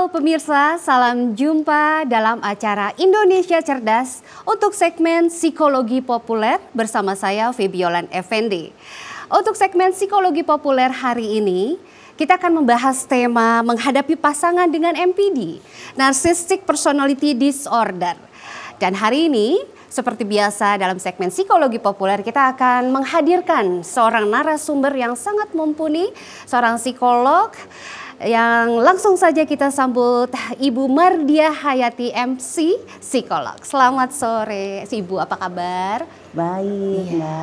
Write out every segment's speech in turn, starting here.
Pemirsa, salam jumpa dalam acara Indonesia Cerdas untuk segmen Psikologi Populer bersama saya Febiolan Effendi. Untuk segmen Psikologi Populer hari ini, kita akan membahas tema menghadapi pasangan dengan NPD, Narcissistic Personality Disorder. Dan hari ini, seperti biasa dalam segmen Psikologi Populer, kita akan menghadirkan seorang narasumber yang sangat mumpuni, seorang psikolog, yang langsung saja kita sambut Ibu Mardia Hayati MC Psikolog. Selamat sore Ibu, apa kabar? Baik, ya.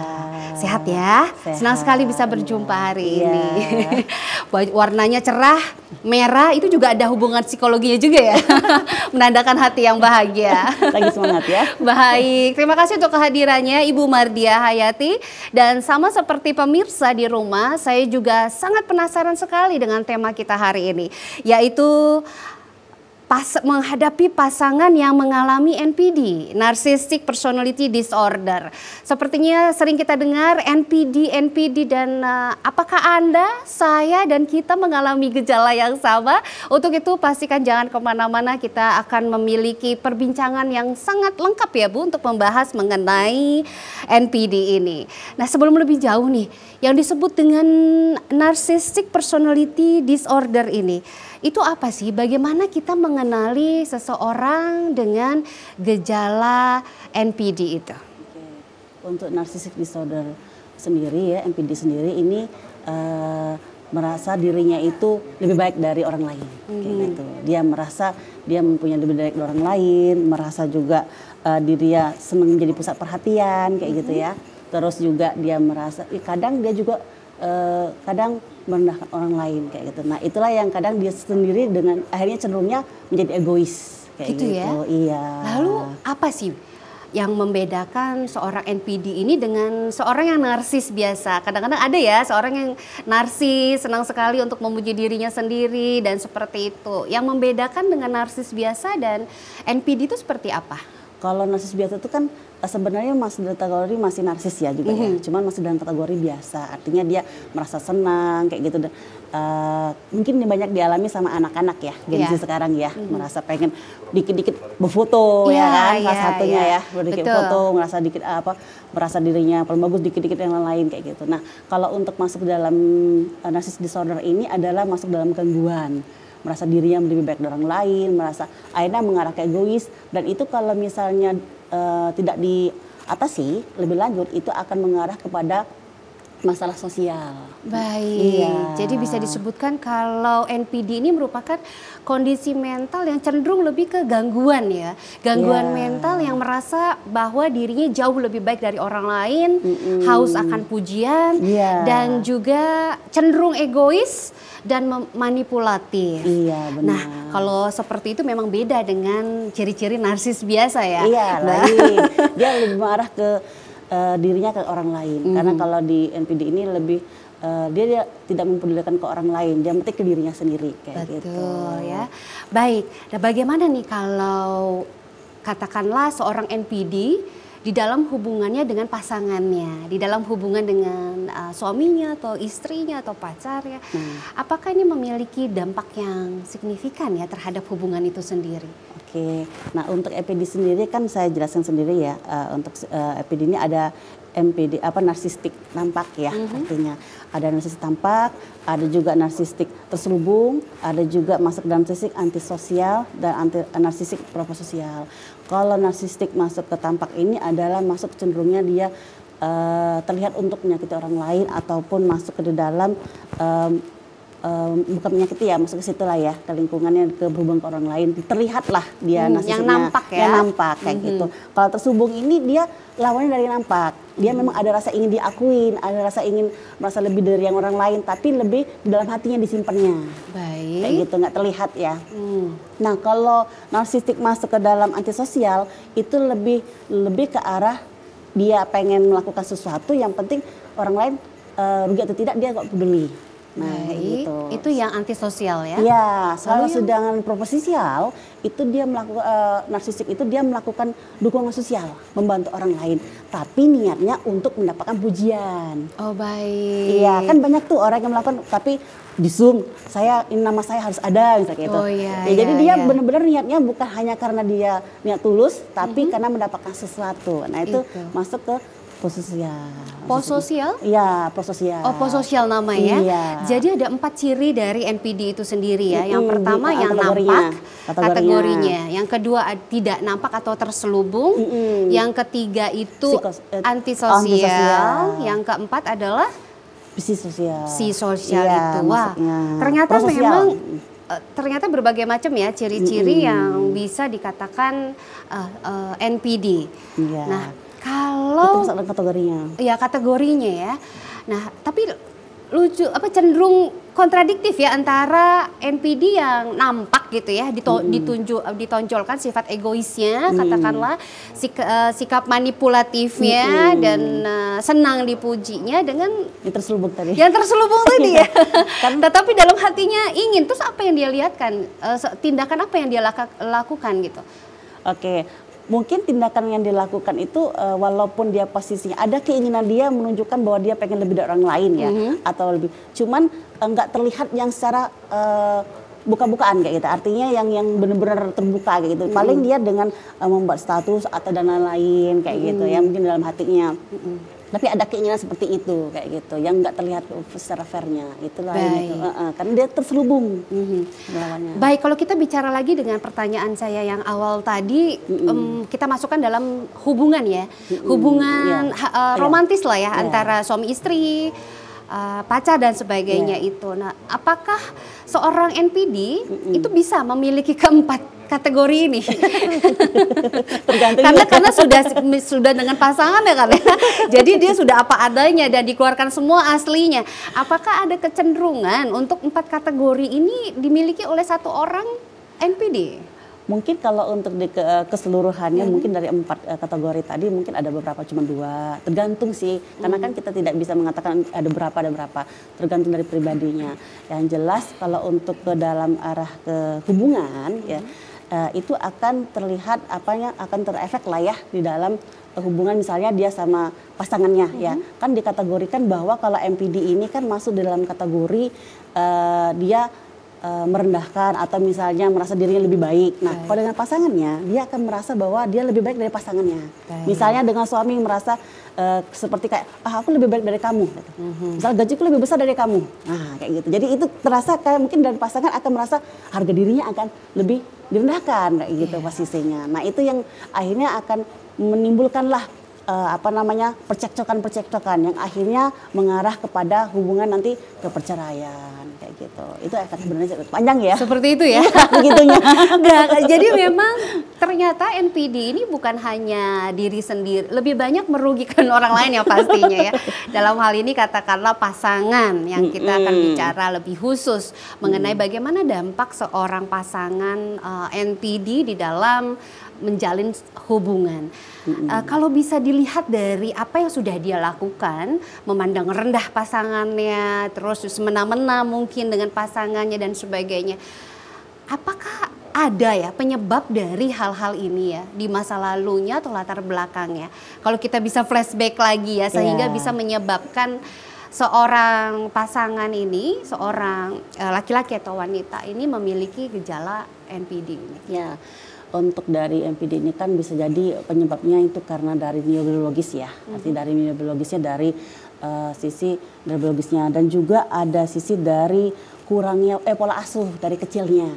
Sehat ya? Sehat. Senang sekali bisa berjumpa hari ini. Warnanya cerah, merah, itu juga ada hubungan psikologinya juga ya. Menandakan hati yang bahagia. Lagi semangat ya. Baik, terima kasih untuk kehadirannya Ibu Mardia Hayati. Dan sama seperti pemirsa di rumah, saya juga sangat penasaran sekali dengan tema kita hari ini, yaitu menghadapi pasangan yang mengalami NPD, Narcissistic Personality Disorder. Sepertinya sering kita dengar NPD dan apakah Anda, saya, dan kita mengalami gejala yang sama? Untuk itu pastikan jangan kemana-mana, kita akan memiliki perbincangan yang sangat lengkap ya Bu untuk membahas mengenai NPD ini. Nah, sebelum lebih jauh nih, yang disebut dengan Narcissistic Personality Disorder ini, itu apa sih? Bagaimana kita mengenali seseorang dengan gejala NPD itu? Untuk narcissistic disorder sendiri ya, NPD sendiri ini merasa dirinya itu lebih baik dari orang lain. Kayak gitu. Dia merasa dia mempunyai lebih baik dari orang lain, merasa juga dirinya senang menjadi pusat perhatian kayak gitu ya. Terus juga dia merasa, kadang dia juga kadang merendahkan orang lain kayak gitu. Nah, itulah yang kadang dia sendiri dengan akhirnya cenderungnya menjadi egois kayak gitu. Ya? Iya. Lalu apa sih yang membedakan seorang NPD ini dengan seorang yang narsis biasa? Kadang-kadang ada ya seorang yang narsis, senang sekali untuk memuji dirinya sendiri dan seperti itu. Yang membedakan dengan narsis biasa dan NPD itu seperti apa? Kalau narsis biasa itu kan sebenarnya masih dalam kategori masih narsis ya juga ya, cuman masih dalam kategori biasa, artinya dia merasa senang kayak gitu. Mungkin banyak dialami sama anak-anak ya, generasi sekarang ya, merasa pengen dikit-dikit berfoto ya kan, salah satunya ya, berdikit foto, merasa dikit merasa dirinya paling bagus, dikit-dikit yang lain kayak gitu. Nah, kalau untuk masuk dalam narcissistic disorder ini adalah masuk dalam gangguan, merasa dirinya lebih baik dari orang lain, merasa akhirnya mengarah ke egois, dan itu kalau misalnya tidak diatasi lebih lanjut itu akan mengarah kepada masalah sosial. Baik, jadi bisa disebutkan kalau NPD ini merupakan kondisi mental yang cenderung lebih ke gangguan ya. Gangguan mental yang merasa bahwa dirinya jauh lebih baik dari orang lain, haus akan pujian, dan juga cenderung egois dan manipulatif. Iya, benar. Nah, kalau seperti itu memang beda dengan ciri-ciri narsis biasa ya. Iya, lain. Dia lebih marah ke dirinya ke orang lain. Karena kalau di NPD ini lebih dia tidak mempedulikan ke orang lain, dia penting ke dirinya sendiri kayak gitu. Betul ya. Baik. Nah, bagaimana nih kalau katakanlah seorang NPD di dalam hubungannya dengan pasangannya, di dalam hubungan dengan suaminya atau istrinya atau pacarnya, apakah ini memiliki dampak yang signifikan ya terhadap hubungan itu sendiri? Oke, nah untuk NPD sendiri kan saya jelaskan sendiri ya, untuk NPD ini ada NPD narsistik tampak ya, artinya ada narsistik tampak, ada juga narsistik terselubung, ada juga masuk dalam narsistik antisosial dan narsistik propososial. Kalau narsistik masuk ke tampak ini adalah masuk cenderungnya dia terlihat untuk menyakiti orang lain ataupun masuk ke dalam bukan menyakiti ya, masuk ke situ lah ya, ke lingkungannya, ke berhubungan ke orang lain, terlihatlah dia narsisnya, yang nampak ya, yang nampak kayak gitu. Kalau tersubung ini dia lawannya dari nampak, dia memang ada rasa ingin diakuin, ada rasa ingin merasa lebih dari yang orang lain, tapi lebih di dalam hatinya disimpannya. Baik. Kayak gitu, nggak terlihat ya. Nah kalau narsistik masuk ke dalam antisosial itu lebih ke arah dia pengen melakukan sesuatu, yang penting orang lain rugi atau tidak dia nggak peduli. Nah, Baik, gitu. itu yang antisosial ya? Ya, kalau yang... sedangkan proposisial itu dia melakukan narsistik itu dia melakukan dukungan sosial, membantu orang lain, tapi niatnya untuk mendapatkan pujian. Oh baik. Iya, kan banyak tuh orang yang melakukan tapi di Zoom, nama saya harus ada misalnya gitu. Oh iya. Ya, jadi dia benar-benar niatnya bukan hanya karena dia niat tulus, tapi karena mendapatkan sesuatu. Nah itu masuk ke pososial. Pososial? Iya, pososial. Oh, pososial namanya. Iya. Jadi ada 4 ciri dari NPD itu sendiri ya. Yang pertama yang nampak kategorinya. Yang kedua tidak nampak atau terselubung. Yang ketiga itu antisosial. Yang keempat adalah psisosial. Psisosial ya, itu. Wah, ternyata memang ternyata berbagai macam ya ciri-ciri yang bisa dikatakan NPD. Iya. Nah, kalau itu masalah kategorinya. Ya kategorinya ya. Nah, tapi cenderung kontradiktif ya antara NPD yang nampak gitu ya, ditonjolkan sifat egoisnya, katakanlah sikap manipulatifnya dan senang dipujinya, dengan yang terselubung tadi. Yang terselubung tadi ya. Tetapi dalam hatinya ingin, terus apa yang dia lihatkan? Tindakan apa yang dia lakukan gitu? Oke. Mungkin tindakan yang dilakukan itu walaupun dia posisinya ada keinginan dia menunjukkan bahwa dia pengen lebih dari orang lain ya, atau lebih, cuman nggak terlihat yang secara buka-bukaan kayak gitu. Artinya yang benar-benar terbuka kayak gitu. Paling dia dengan membuat status atau dan lain-lain kayak gitu ya, mungkin dalam hatinya. Tapi ada keinginan seperti itu kayak gitu, yang nggak terlihat secara fairnya, itulah itu. Karena dia terselubung. Baik, kalau kita bicara lagi dengan pertanyaan saya yang awal tadi, kita masukkan dalam hubungan ya, hubungan romantis lah ya, antara suami istri, pacar dan sebagainya itu. Nah, apakah seorang NPD itu bisa memiliki keempat kategori ini? karena sudah dengan pasangan ya kan ya. Jadi dia sudah apa adanya dan dikeluarkan semua aslinya. Apakah ada kecenderungan untuk 4 kategori ini dimiliki oleh satu orang NPD? Mungkin kalau untuk keseluruhannya mungkin dari 4 kategori tadi mungkin ada beberapa, cuma 2, tergantung sih, karena kan kita tidak bisa mengatakan ada berapa, tergantung dari pribadinya. Yang jelas kalau untuk ke dalam arah ke hubungan ya, itu akan terlihat akan terefek lah ya di dalam hubungan, misalnya dia sama pasangannya ya, kan dikategorikan bahwa kalau NPD ini kan masuk dalam kategori dia merendahkan atau misalnya merasa dirinya lebih baik. Nah, kalau dengan pasangannya, dia akan merasa bahwa dia lebih baik dari pasangannya. Misalnya dengan suami merasa seperti kayak, aku lebih baik dari kamu. Gitu. Misal gajiku lebih besar dari kamu. Nah, kayak gitu. Jadi itu terasa kayak mungkin dari pasangan akan merasa harga dirinya akan lebih direndahkan kayak gitu posisinya. Nah, itu yang akhirnya akan menimbulkanlah percekcokan yang akhirnya mengarah kepada hubungan nanti ke perceraian kayak gitu. Itu akan sebenarnya panjang ya. Seperti itu ya. Begitunya. Jadi memang ternyata NPD ini bukan hanya diri sendiri, lebih banyak merugikan orang lain ya pastinya ya. Dalam hal ini katakanlah pasangan yang kita akan bicara lebih khusus mengenai bagaimana dampak seorang pasangan NPD di dalam menjalin hubungan. Kalau bisa dilihat dari apa yang sudah dia lakukan, memandang rendah pasangannya, terus semena-mena mungkin dengan pasangannya dan sebagainya. Apakah ada ya penyebab dari hal-hal ini ya di masa lalunya atau latar belakangnya? Kalau kita bisa flashback lagi ya, sehingga bisa menyebabkan seorang pasangan ini, seorang laki-laki atau wanita ini memiliki gejala NPD ini. Ya. Untuk dari NPD ini kan bisa jadi penyebabnya itu karena dari neurobiologis ya, artinya dari neurobiologisnya, dari sisi neurobiologisnya, dan juga ada sisi dari kurangnya pola asuh dari kecilnya.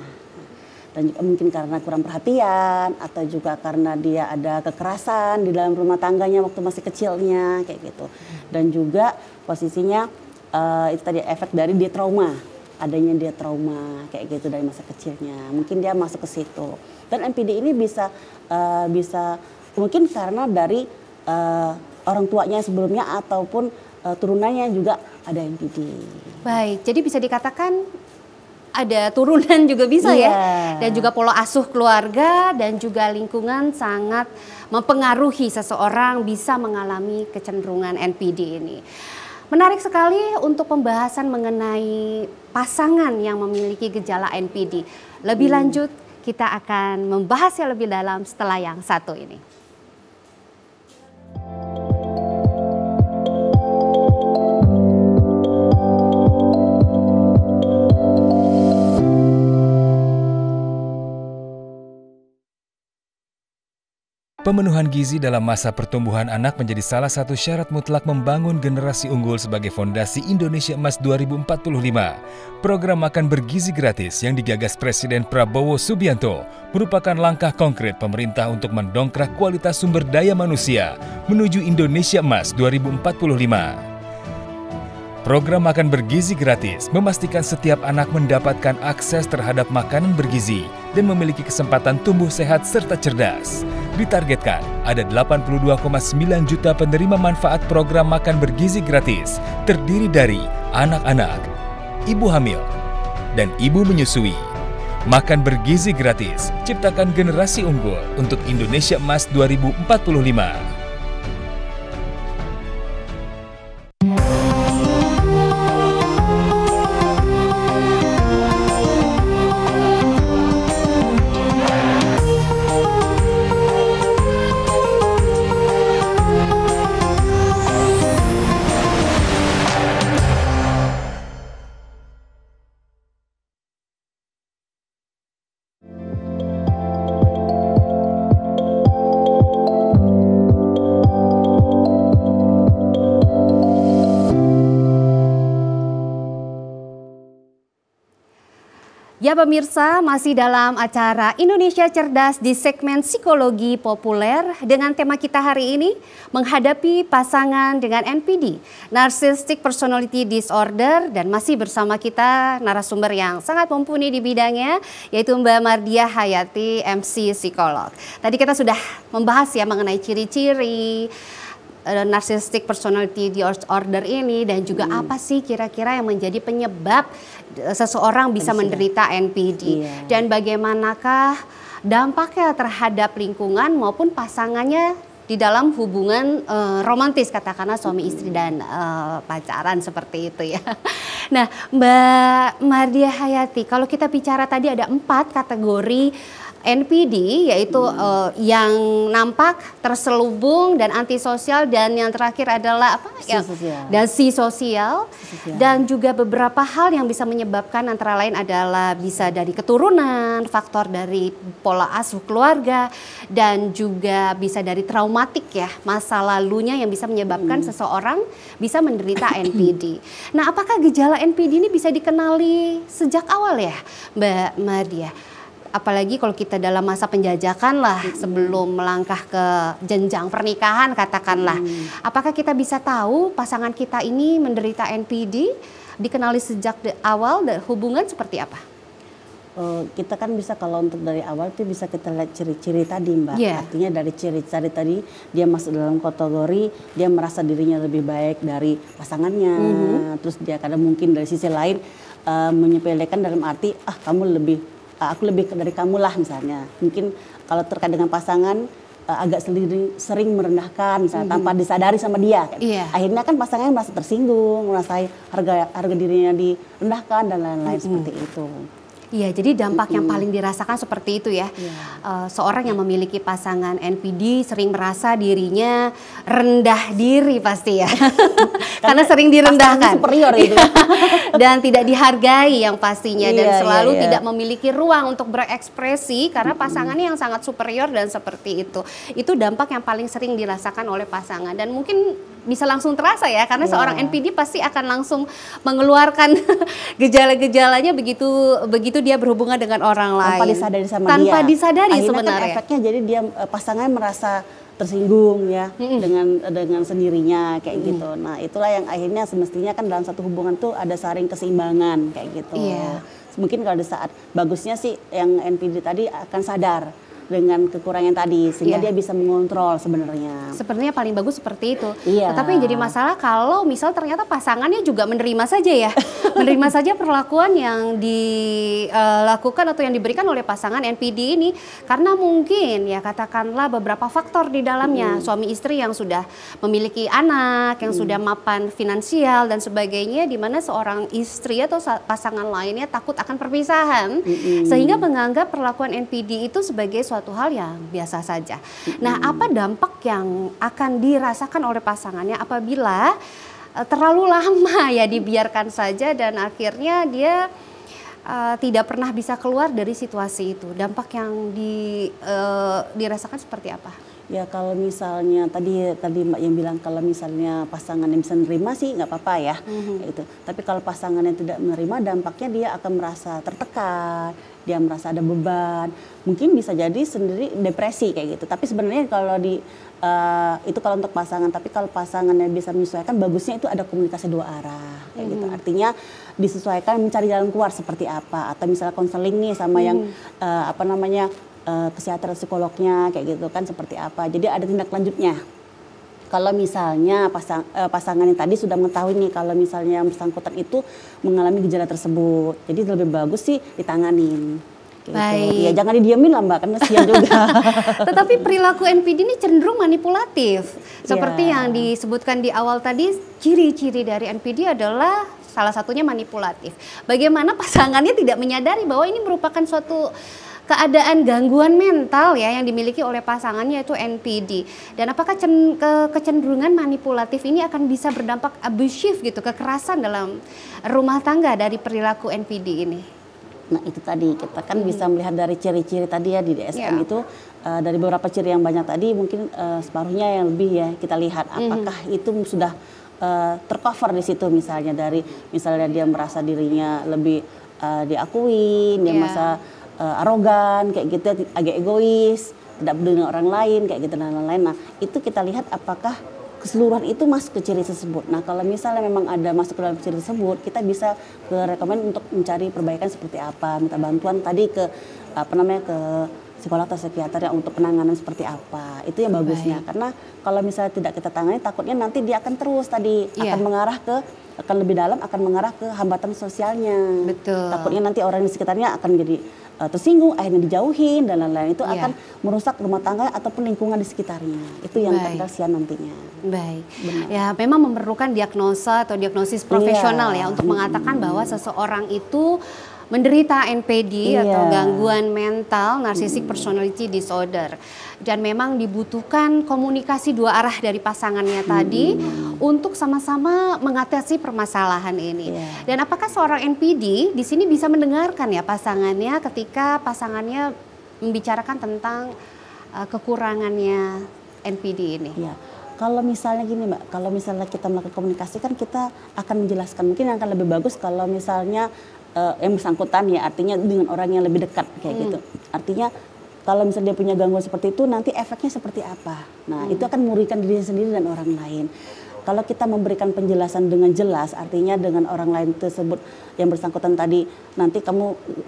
dan juga mungkin karena kurang perhatian atau juga karena dia ada kekerasan di dalam rumah tangganya waktu masih kecilnya kayak gitu. Dan juga posisinya itu tadi efek dari dia trauma, adanya dia trauma kayak gitu dari masa kecilnya. Mungkin dia masuk ke situ. Dan NPD ini bisa mungkin karena dari orang tuanya sebelumnya ataupun turunannya juga ada NPD. Baik, jadi bisa dikatakan ada turunan juga bisa ya, dan juga pola asuh keluarga dan juga lingkungan sangat mempengaruhi seseorang bisa mengalami kecenderungan NPD ini. Menarik sekali untuk pembahasan mengenai pasangan yang memiliki gejala NPD. Lebih lanjut kita akan membahasnya lebih dalam setelah yang satu ini. Pemenuhan gizi dalam masa pertumbuhan anak menjadi salah satu syarat mutlak membangun generasi unggul sebagai fondasi Indonesia Emas 2045. Program makan bergizi gratis yang digagas Presiden Prabowo Subianto merupakan langkah konkret pemerintah untuk mendongkrak kualitas sumber daya manusia menuju Indonesia Emas 2045. Program makan bergizi gratis memastikan setiap anak mendapatkan akses terhadap makanan bergizi dan memiliki kesempatan tumbuh sehat serta cerdas. Ditargetkan ada 82,9 juta penerima manfaat program makan bergizi gratis, terdiri dari anak-anak, ibu hamil, dan ibu menyusui. Makan bergizi gratis, ciptakan generasi unggul untuk Indonesia Emas 2045. Ya pemirsa, masih dalam acara Indonesia Cerdas di segmen Psikologi Populer dengan tema kita hari ini menghadapi pasangan dengan NPD, Narcissistic Personality Disorder, dan masih bersama kita narasumber yang sangat mumpuni di bidangnya yaitu Mbak Mardiah Hayati, MC Psikolog. Tadi kita sudah membahas ya mengenai ciri-ciri Narcissistic Personality Disorder ini dan juga apa sih kira-kira yang menjadi penyebab seseorang bisa menderita NPD dan bagaimanakah dampaknya terhadap lingkungan maupun pasangannya di dalam hubungan romantis, katakanlah suami istri dan pacaran seperti itu ya. Nah, Mbak Mardiah Hayati, kalau kita bicara tadi ada 4 kategori NPD, yaitu yang nampak, terselubung, dan antisosial, dan yang terakhir adalah apa? Sosial. Dan juga beberapa hal yang bisa menyebabkan antara lain adalah bisa dari keturunan, faktor dari pola asuh keluarga, dan juga bisa dari traumatik ya, masa lalunya yang bisa menyebabkan seseorang bisa menderita NPD. Nah, apakah gejala NPD ini bisa dikenali sejak awal ya, Mbak Mardiah? Apalagi kalau kita dalam masa penjajakan lah sebelum melangkah ke jenjang pernikahan katakanlah. Apakah kita bisa tahu pasangan kita ini menderita NPD, dikenali sejak awal, hubungan seperti apa? Kita kan bisa kalau untuk dari awal itu bisa kita lihat ciri-ciri tadi Mbak. Artinya dari ciri-ciri tadi dia masuk dalam kategori dia merasa dirinya lebih baik dari pasangannya. Terus dia kadang mungkin dari sisi lain menyepelekan dalam arti aku lebih dari kamu lah misalnya. Mungkin kalau terkait dengan pasangan agak sering merendahkan misalnya tanpa disadari sama dia. Akhirnya kan pasangannya merasa tersinggung, merasa harga dirinya direndahkan dan lain-lain seperti itu. Iya, jadi dampak yang paling dirasakan seperti itu ya. Seorang yang memiliki pasangan NPD sering merasa dirinya rendah diri pasti ya. Karena sering direndahkan. Superior itu. Dan tidak dihargai yang pastinya. Dan selalu tidak memiliki ruang untuk berekspresi karena pasangannya yang sangat superior dan seperti itu. Itu dampak yang paling sering dirasakan oleh pasangan. Dan mungkin bisa langsung terasa ya, karena seorang NPD pasti akan langsung mengeluarkan gejala-gejalanya begitu begitu dia berhubungan dengan orang lain. Tanpa disadari sama dia. Tanpa disadari akhirnya sebenarnya. Kan efeknya jadi dia pasangannya merasa tersinggung ya dengan sendirinya kayak gitu. Nah itulah yang akhirnya semestinya kan dalam satu hubungan tuh ada saling keseimbangan kayak gitu. Iya. Mungkin kalau di saat bagusnya sih yang NPD tadi akan sadar dengan kekurangan tadi sehingga dia bisa mengontrol sebenarnya. Sebenarnya paling bagus seperti itu. Iya. Tetapi yang jadi masalah kalau misal ternyata pasangannya juga menerima saja ya. Menerima saja perlakuan yang dilakukan atau yang diberikan oleh pasangan NPD ini karena mungkin ya katakanlah beberapa faktor di dalamnya. Suami istri yang sudah memiliki anak, yang sudah mapan finansial dan sebagainya di mana seorang istri atau pasangan lainnya takut akan perpisahan sehingga menganggap perlakuan NPD itu sebagai suatu hal yang biasa saja. Nah, apa dampak yang akan dirasakan oleh pasangannya apabila terlalu lama ya dibiarkan saja dan akhirnya dia tidak pernah bisa keluar dari situasi itu? Dampak yang dirasakan seperti apa? Ya kalau misalnya tadi Mbak yang bilang kalau misalnya pasangan yang bisa menerima sih nggak apa-apa ya, gitu. Tapi kalau pasangan yang tidak menerima dampaknya dia akan merasa tertekan, dia merasa ada beban, mungkin bisa jadi sendiri depresi kayak gitu. Tapi sebenarnya kalau itu kalau untuk pasangan, tapi kalau pasangan yang bisa menyesuaikan bagusnya itu ada komunikasi dua arah kayak gitu. Artinya disesuaikan mencari jalan keluar seperti apa atau misalnya konseling nih sama yang kesehatan psikolognya kayak gitu kan seperti apa. Jadi ada tindak lanjutnya. Kalau misalnya pasangan yang tadi sudah mengetahui nih kalau misalnya yang bersangkutan itu mengalami gejala tersebut. Jadi lebih bagus sih ditanganin. Gitu. Baik. Ya jangan didiamin lah Mbak, kan kasihan juga. Tetapi perilaku NPD ini cenderung manipulatif. Seperti yang disebutkan di awal tadi, ciri-ciri dari NPD adalah salah satunya manipulatif. Bagaimana pasangannya tidak menyadari bahwa ini merupakan suatu keadaan gangguan mental ya yang dimiliki oleh pasangannya itu NPD. Dan apakah kecenderungan manipulatif ini akan bisa berdampak abusive gitu, kekerasan dalam rumah tangga dari perilaku NPD ini? Nah itu tadi kita kan bisa melihat dari ciri-ciri tadi ya di DSM itu dari beberapa ciri yang banyak tadi mungkin separuhnya yang lebih ya kita lihat apakah itu sudah tercover di situ misalnya dia merasa dirinya lebih diakui, dia merasa arogan kayak gitu, agak egois, tidak peduli dengan orang lain kayak gitu dan lain-lain. Nah itu kita lihat apakah keseluruhan itu masuk ke ciri tersebut. Nah kalau misalnya memang ada masuk ke dalam ciri tersebut, kita bisa rekomend untuk mencari perbaikan seperti apa, minta bantuan tadi ke ke psikolog atau psikiater yang untuk penanganan seperti apa. Itu yang bagusnya. Karena kalau misalnya tidak kita tangani, takutnya nanti dia akan terus akan mengarah akan lebih dalam, akan mengarah ke hambatan sosialnya. Betul. Takutnya nanti orang di sekitarnya akan jadi tersinggung, akhirnya dijauhin dan lain-lain. Itu akan merusak rumah tangga ataupun lingkungan di sekitarnya. Itu yang kasihan nantinya. Baik. Benar. Ya memang memerlukan diagnosa atau diagnosis profesional ya untuk mengatakan bahwa seseorang itu menderita NPD atau gangguan mental narcissistic personality disorder, dan memang dibutuhkan komunikasi dua arah dari pasangannya tadi untuk sama-sama mengatasi permasalahan ini. Dan apakah seorang NPD di sini bisa mendengarkan ya pasangannya ketika pasangannya membicarakan tentang kekurangannya NPD ini? Ya. Kalau misalnya gini Mbak, kalau misalnya kita melakukan komunikasi kan kita akan menjelaskan, mungkin yang akan lebih bagus kalau misalnya yang bersangkutan ya artinya dengan orang yang lebih dekat kayak gitu. Artinya kalau misalnya dia punya gangguan seperti itu nanti efeknya seperti apa. Nah itu akan merugikan diri sendiri dan orang lain. Kalau kita memberikan penjelasan dengan jelas, artinya dengan orang lain tersebut yang bersangkutan tadi nanti kamu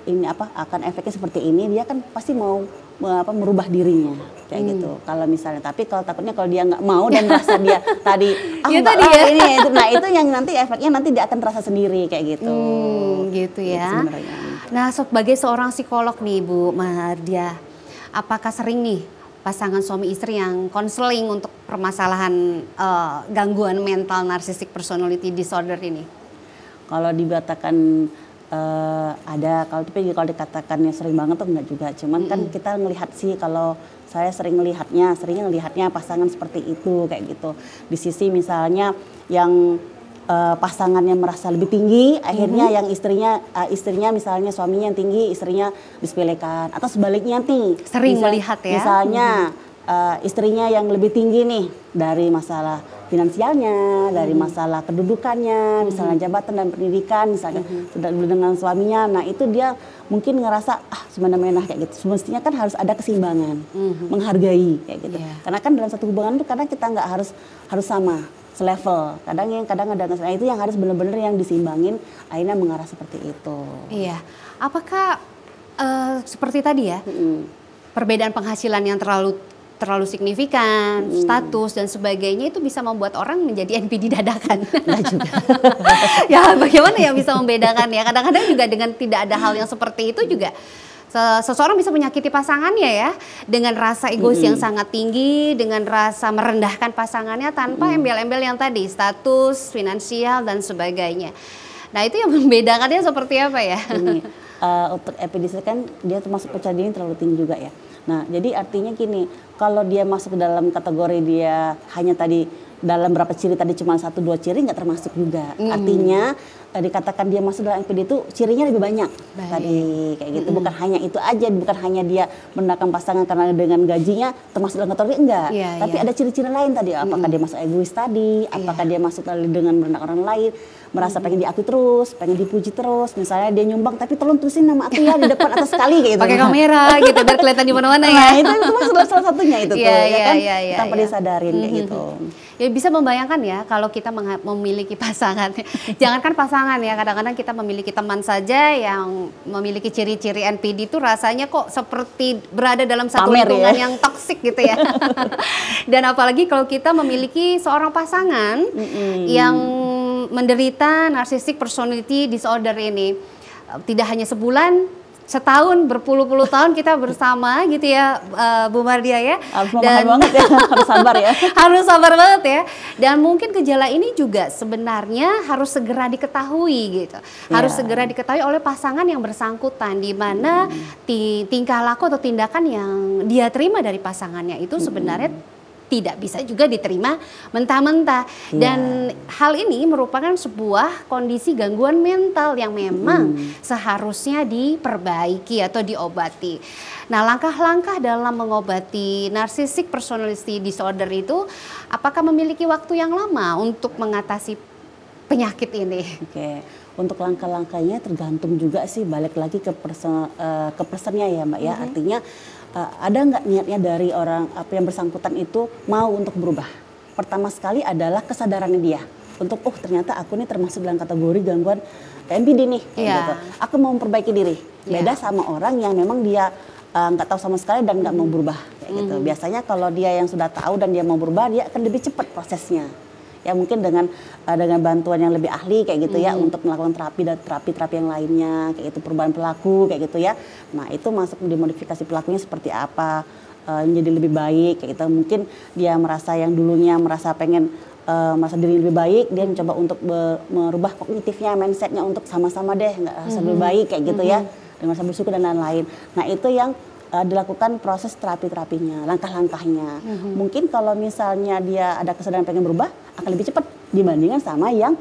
ini akan efeknya seperti ini, dia kan pasti mau merubah dirinya kayak gitu. Kalau misalnya, tapi kalau takutnya kalau dia nggak mau dan merasa dia tadi ini itu, nah itu yang nanti efeknya nanti dia akan terasa sendiri kayak gitu. Gitu ya. Nah sebagai seorang psikolog nih Bu Mahardia, apakah sering nih pasangan suami istri yang konseling untuk permasalahan gangguan mental narcissistic personality disorder ini? Kalau dikatakan ada, kalau dikatakannya sering banget tuh enggak juga. Cuman kan kita ngelihat sih, kalau saya seringnya ngelihatnya pasangan seperti itu kayak gitu. Di sisi misalnya yang pasangannya merasa lebih tinggi, akhirnya yang istrinya misalnya suaminya yang tinggi, istrinya disepelekan, atau sebaliknya nih. Sering melihat ya. Misalnya istrinya yang lebih tinggi nih dari masalah finansialnya, dari masalah kedudukannya, misalnya jabatan dan pendidikan, misalnya sudah dengan suaminya. Nah itu dia mungkin ngerasa semena-mena kayak gitu. Semestinya kan harus ada keseimbangan, menghargai kayak gitu. Karena kan dalam satu hubungan itu kadang kita nggak harus sama selevel. Kadang ada itu yang harus benar-benar yang diseimbangin. Akhirnya mengarah seperti itu. Iya. Apakah seperti tadi ya, perbedaan penghasilan yang terlalu signifikan, status dan sebagainya itu bisa membuat orang menjadi NPD dadakan. Enggak juga. Ya bagaimana ya bisa membedakan ya? Kadang-kadang juga dengan tidak ada hal yang seperti itu juga seseorang bisa menyakiti pasangannya ya, dengan rasa egois yang sangat tinggi, dengan rasa merendahkan pasangannya tanpa embel-embel yang tadi, status, finansial dan sebagainya. Nah itu yang membedakannya seperti apa ya? Untuk NPD kan dia termasuk percaya diri terlalu tinggi juga ya. Nah, jadi artinya gini, kalau dia masuk ke dalam kategori dia hanya tadi dalam berapa ciri tadi cuma 1-2 ciri nggak termasuk juga. Artinya dikatakan dia masuk dalam NPD itu cirinya lebih banyak. Tadi kayak gitu, bukan hanya itu aja, bukan hanya dia merendahkan pasangan karena dengan gajinya termasuk dalam kategori enggak. Tapi ada ciri-ciri lain tadi, apakah dia masuk egois tadi, apakah dia masuk dengan merendahkan orang lain, merasa pengen diakui terus, pengen dipuji terus. Misalnya dia nyumbang tapi tolong tulisin nama aku ya di depan atas sekali kayak gitu. Pakai kamera gitu biar kelihatan di mana-mana ya. Nah, itu masuk salah satunya itu tuh ya kan tanpa disadarin kayak gitu. Ya bisa membayangkan ya kalau kita memiliki pasangan. Jangankan pasangan ya, kadang-kadang kita memiliki teman saja yang memiliki ciri-ciri NPD itu rasanya kok seperti berada dalam satu lingkungan yang toksik gitu ya. Dan apalagi kalau kita memiliki seorang pasangan yang menderita narcissistic personality disorder ini. Tidak hanya sebulan, setahun, berpuluh-puluh tahun kita bersama gitu ya, Bu Mardia ya. Dan banget ya, harus sabar ya. Harus sabar banget ya. Dan mungkin gejala ini juga sebenarnya harus segera diketahui gitu. Harus segera diketahui oleh pasangan yang bersangkutan, di mana tingkah laku atau tindakan yang dia terima dari pasangannya itu sebenarnya tidak bisa juga diterima mentah-mentah. Dan hal ini merupakan sebuah kondisi gangguan mental yang memang seharusnya diperbaiki atau diobati. Nah, langkah-langkah dalam mengobati narcissistic personality disorder itu apakah memiliki waktu yang lama untuk mengatasi penyakit ini? Untuk langkah-langkahnya tergantung juga sih, balik lagi ke personnya ya Mbak ya. Artinya ada nggak niatnya dari orang yang bersangkutan itu mau untuk berubah. Pertama sekali adalah kesadarannya dia untuk ternyata aku nih termasuk dalam kategori gangguan NPD nih gitu. Aku mau memperbaiki diri. Beda sama orang yang memang dia nggak tahu sama sekali dan nggak mau berubah kayak gitu. Biasanya kalau dia yang sudah tahu dan dia mau berubah, dia akan lebih cepat prosesnya. Ya mungkin dengan bantuan yang lebih ahli kayak gitu ya, untuk melakukan terapi yang lainnya kayak gitu, perubahan perilaku kayak gitu ya. Nah itu masuk di modifikasi pelakunya seperti apa, menjadi lebih baik kayak gitu. Mungkin dia merasa yang dulunya merasa pengen merasa diri lebih baik, dia mencoba untuk merubah kognitifnya, mindsetnya untuk sama-sama deh nggak rasa lebih baik kayak gitu ya, dengan rasa bersyukur dan lain-lain. Nah itu yang dilakukan proses terapinya, langkah-langkahnya. Mungkin kalau misalnya dia ada kesadaran pengen berubah, akan lebih cepat dibandingkan sama yang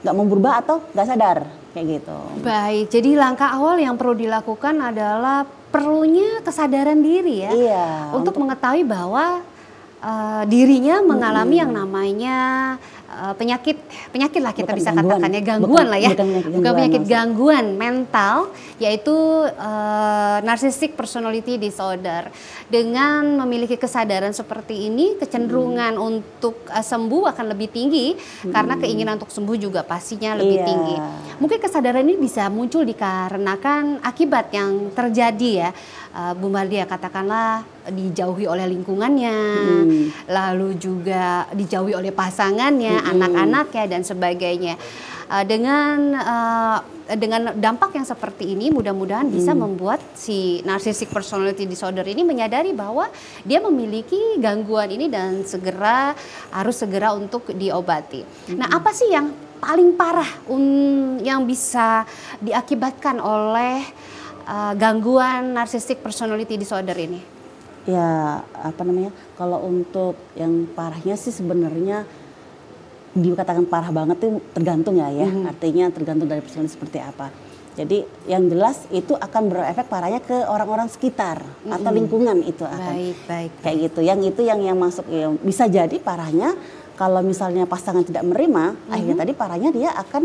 nggak mau berubah atau nggak sadar kayak gitu. Baik, jadi langkah awal yang perlu dilakukan adalah perlunya kesadaran diri ya, untuk mengetahui bahwa dirinya mengalami yang namanya penyakit lah kita bukan bisa gangguan. katakannya gangguan lah ya, bukan penyakit maksud. gangguan mental, yaitu narcissistic personality disorder. Dengan memiliki kesadaran seperti ini, kecenderungan untuk sembuh akan lebih tinggi, karena keinginan untuk sembuh juga pastinya lebih tinggi. Mungkin kesadaran ini bisa muncul dikarenakan akibat yang terjadi ya, Bu Mardia, katakanlah dijauhi oleh lingkungannya, lalu juga dijauhi oleh pasangannya, anak-anaknya dan sebagainya. Dengan dampak yang seperti ini, mudah-mudahan bisa membuat si narcissistic personality disorder ini menyadari bahwa dia memiliki gangguan ini dan harus segera untuk diobati. Nah, apa sih yang paling parah yang bisa diakibatkan oleh gangguan narcissistic personality disorder ini? Ya, kalau untuk yang parahnya sih sebenarnya dikatakan parah banget itu tergantung ya, artinya tergantung dari personality seperti apa. Jadi yang jelas itu akan berefek parahnya ke orang-orang sekitar atau lingkungan itu akan kayak gitu. Yang masuk ya bisa jadi parahnya kalau misalnya pasangan tidak menerima, akhirnya tadi parahnya dia akan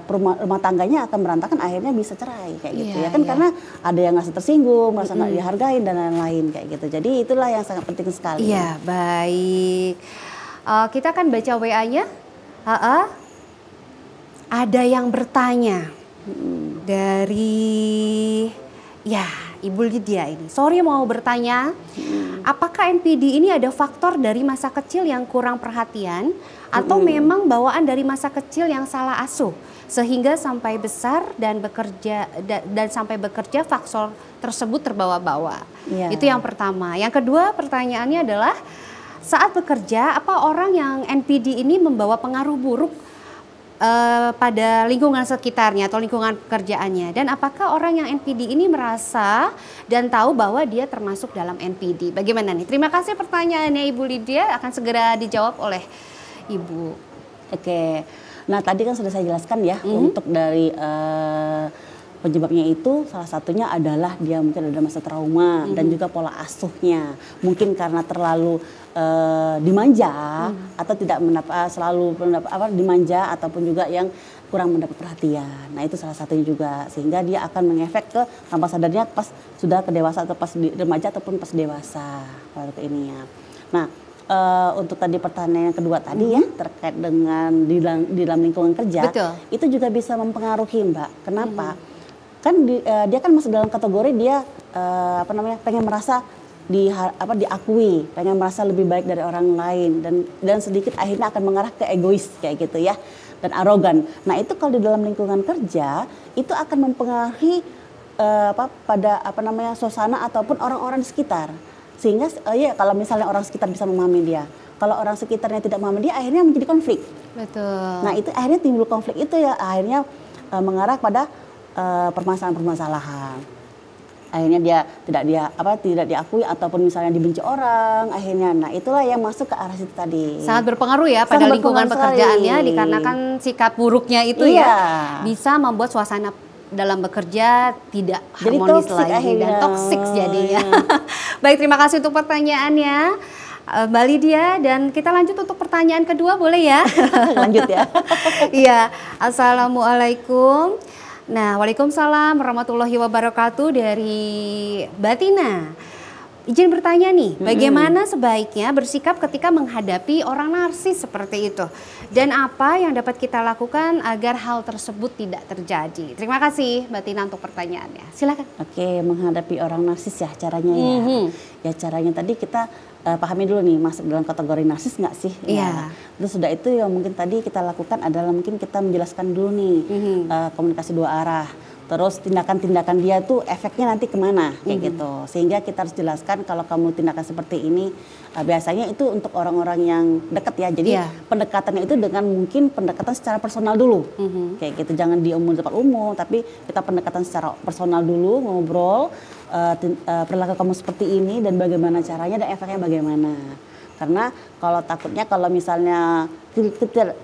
rumah tangganya akan berantakan, akhirnya bisa cerai kayak gitu ya kan, karena ada yang nggak tersinggung, merasa nggak dihargain dan lain-lain kayak gitu. Jadi itulah yang sangat penting sekali. Iya, baik. Kita akan baca WA-nya. Ada yang bertanya dari Ibu Lydia ini. Sorry mau bertanya, apakah NPD ini ada faktor dari masa kecil yang kurang perhatian atau memang bawaan dari masa kecil yang salah asuh sehingga sampai besar dan sampai bekerja faktor tersebut terbawa-bawa? Itu yang pertama. Yang kedua pertanyaannya adalah saat bekerja apa orang yang NPD ini membawa pengaruh buruk pada lingkungan sekitarnya atau lingkungan pekerjaannya, dan apakah orang yang NPD ini merasa dan tahu bahwa dia termasuk dalam NPD? Bagaimana nih? Terima kasih pertanyaannya Ibu Lydia, akan segera dijawab oleh Ibu. Oke, nah tadi kan sudah saya jelaskan ya, untuk dari penyebabnya itu salah satunya adalah dia mungkin ada masa trauma dan juga pola asuhnya. Mungkin karena terlalu dimanja atau tidak selalu dimanja, ataupun juga yang kurang mendapat perhatian. Nah itu salah satunya juga, sehingga dia akan mengefek ke tanpa sadarnya pas sudah ke dewasa atau pas di remaja ataupun pas dewasa pada ini ya. Nah untuk tadi pertanyaan yang kedua tadi ya, terkait dengan di dalam lingkungan kerja. Betul. Itu juga bisa mempengaruhi Mbak. Kenapa? Kan dia kan masuk dalam kategori dia pengen merasa diakui, pengen merasa lebih baik dari orang lain, dan sedikit akhirnya akan mengarah ke egois kayak gitu ya, dan arogan. Nah itu kalau di dalam lingkungan kerja itu akan mempengaruhi pada suasana ataupun orang-orang di sekitar, sehingga kalau misalnya orang sekitar bisa memahami dia, kalau orang sekitarnya tidak memahami dia, akhirnya menjadi konflik. Betul. Nah itu akhirnya timbul konflik itu ya, akhirnya mengarah pada permasalahan-permasalahan. Akhirnya dia tidak diakui ataupun misalnya dibenci orang akhirnya. Nah itulah yang masuk ke arah situ tadi. Sangat berpengaruh ya pada lingkungan pekerjaannya, dikarenakan sikap buruknya itu ya bisa membuat suasana dalam bekerja tidak harmonis lagi dan toksik jadinya. Baik, terima kasih untuk pertanyaannya Mbak Lydia, dan kita lanjut untuk pertanyaan kedua, boleh ya? Lanjut ya. Iya, Assalamualaikum. Nah, waalaikumsalam warahmatullahi wabarakatuh dari Batina. Izin bertanya nih, bagaimana sebaiknya bersikap ketika menghadapi orang narsis seperti itu? Dan apa yang dapat kita lakukan agar hal tersebut tidak terjadi? Terima kasih Mbak Tina untuk pertanyaannya. Silakan. Oke, menghadapi orang narsis ya caranya ya. Ya caranya tadi kita pahami dulu nih, masuk dalam kategori narsis nggak sih? Iya. Terus sudah itu yang mungkin tadi kita lakukan adalah mungkin kita menjelaskan dulu nih komunikasi dua arah. Terus tindakan-tindakan dia tuh efeknya nanti kemana kayak gitu. Sehingga kita harus jelaskan kalau kamu tindakan seperti ini, biasanya itu untuk orang-orang yang dekat ya. Jadi pendekatannya itu dengan mungkin pendekatan secara personal dulu. Kayak gitu, jangan diomongin di depan umum, tapi kita pendekatan secara personal dulu, ngobrol, perilaku kamu seperti ini dan bagaimana caranya dan efeknya bagaimana. Karena kalau takutnya kalau misalnya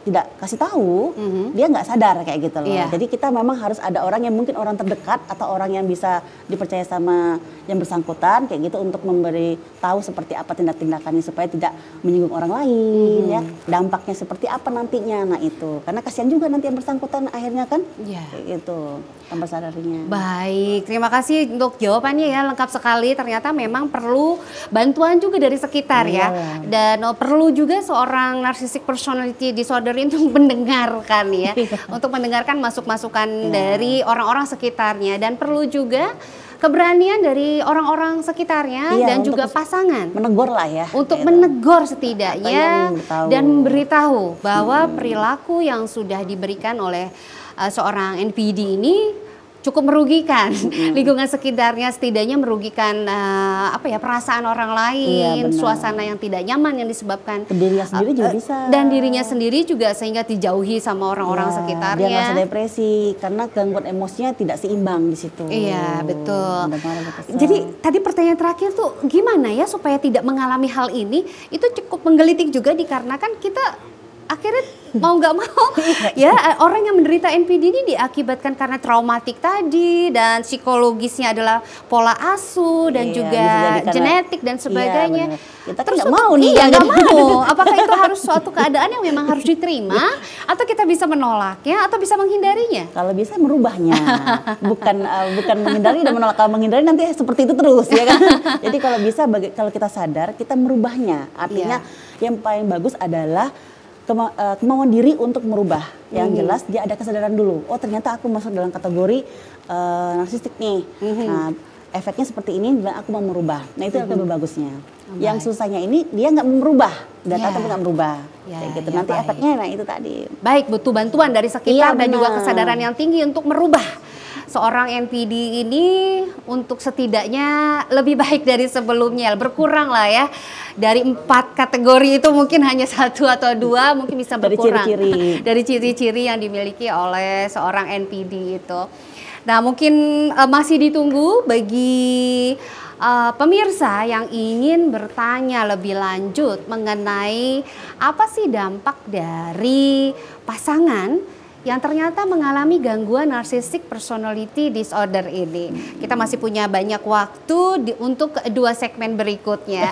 tidak kasih tahu, dia nggak sadar kayak gitu loh. Jadi kita memang harus ada orang yang mungkin orang terdekat atau orang yang bisa dipercaya sama yang bersangkutan kayak gitu untuk memberi tahu seperti apa tindakannya supaya tidak menyinggung orang lain ya. Dampaknya seperti apa nantinya. Nah itu karena kasihan juga nanti yang bersangkutan akhirnya kan kayak gitu tanpa sadarinya. Baik, terima kasih untuk jawabannya ya, lengkap sekali. Ternyata memang perlu bantuan juga dari sekitar ya. Dan perlu juga seorang narcissistic personality disorder untuk mendengarkan ya, untuk mendengarkan masukan dari orang-orang sekitarnya, dan perlu juga keberanian dari orang-orang sekitarnya dan juga pasangan menegur lah ya, untuk menegur setidaknya dan memberitahu bahwa perilaku yang sudah diberikan oleh seorang NPD ini cukup merugikan lingkungan sekitarnya, setidaknya merugikan perasaan orang lain, suasana yang tidak nyaman yang disebabkan dirinya sendiri juga bisa, dan dirinya sendiri juga, sehingga dijauhi sama orang-orang sekitarnya. Dia nggak depresi karena gangguan emosinya tidak seimbang di situ. Iya betul. Jadi tadi pertanyaan terakhir tuh gimana ya supaya tidak mengalami hal ini? Itu cukup menggelitik juga dikarenakan kita akhirnya mau nggak mau ya orang yang menderita NPD ini diakibatkan karena traumatik tadi dan psikologisnya adalah pola asuh dan juga genetik dan sebagainya. Kita kan nggak mau nih, nggak mau. Apakah itu harus suatu keadaan yang memang harus diterima atau kita bisa menolaknya atau bisa menghindarinya? Kalau bisa merubahnya, bukan menghindari dan menolak. Kalau menghindari nanti seperti itu terus ya kan. Jadi kalau bisa kalau kita sadar kita merubahnya. Artinya yang paling bagus adalah kemauan diri untuk merubah. Yang jelas dia ada kesadaran dulu. Oh ternyata aku masuk dalam kategori narsistik nih. Nah efeknya seperti ini dan aku mau merubah. Nah itu yang lebih bagusnya. Yang susahnya ini dia nggak merubah, data tapi nggak merubah. Kayak gitu. Nanti efeknya nah itu tadi. Baik, butuh bantuan dari sekitar dan juga kesadaran yang tinggi untuk merubah seorang NPD ini untuk setidaknya lebih baik dari sebelumnya, berkurang lah ya. Dari 4 kategori itu mungkin hanya 1 atau 2 mungkin bisa berkurang. Dari ciri-ciri yang dimiliki oleh seorang NPD itu. Nah mungkin masih ditunggu bagi pemirsa yang ingin bertanya lebih lanjut mengenai apa sih dampak dari pasangan yang ternyata mengalami gangguan narcissistic personality disorder ini. Kita masih punya banyak waktu untuk 2 segmen berikutnya.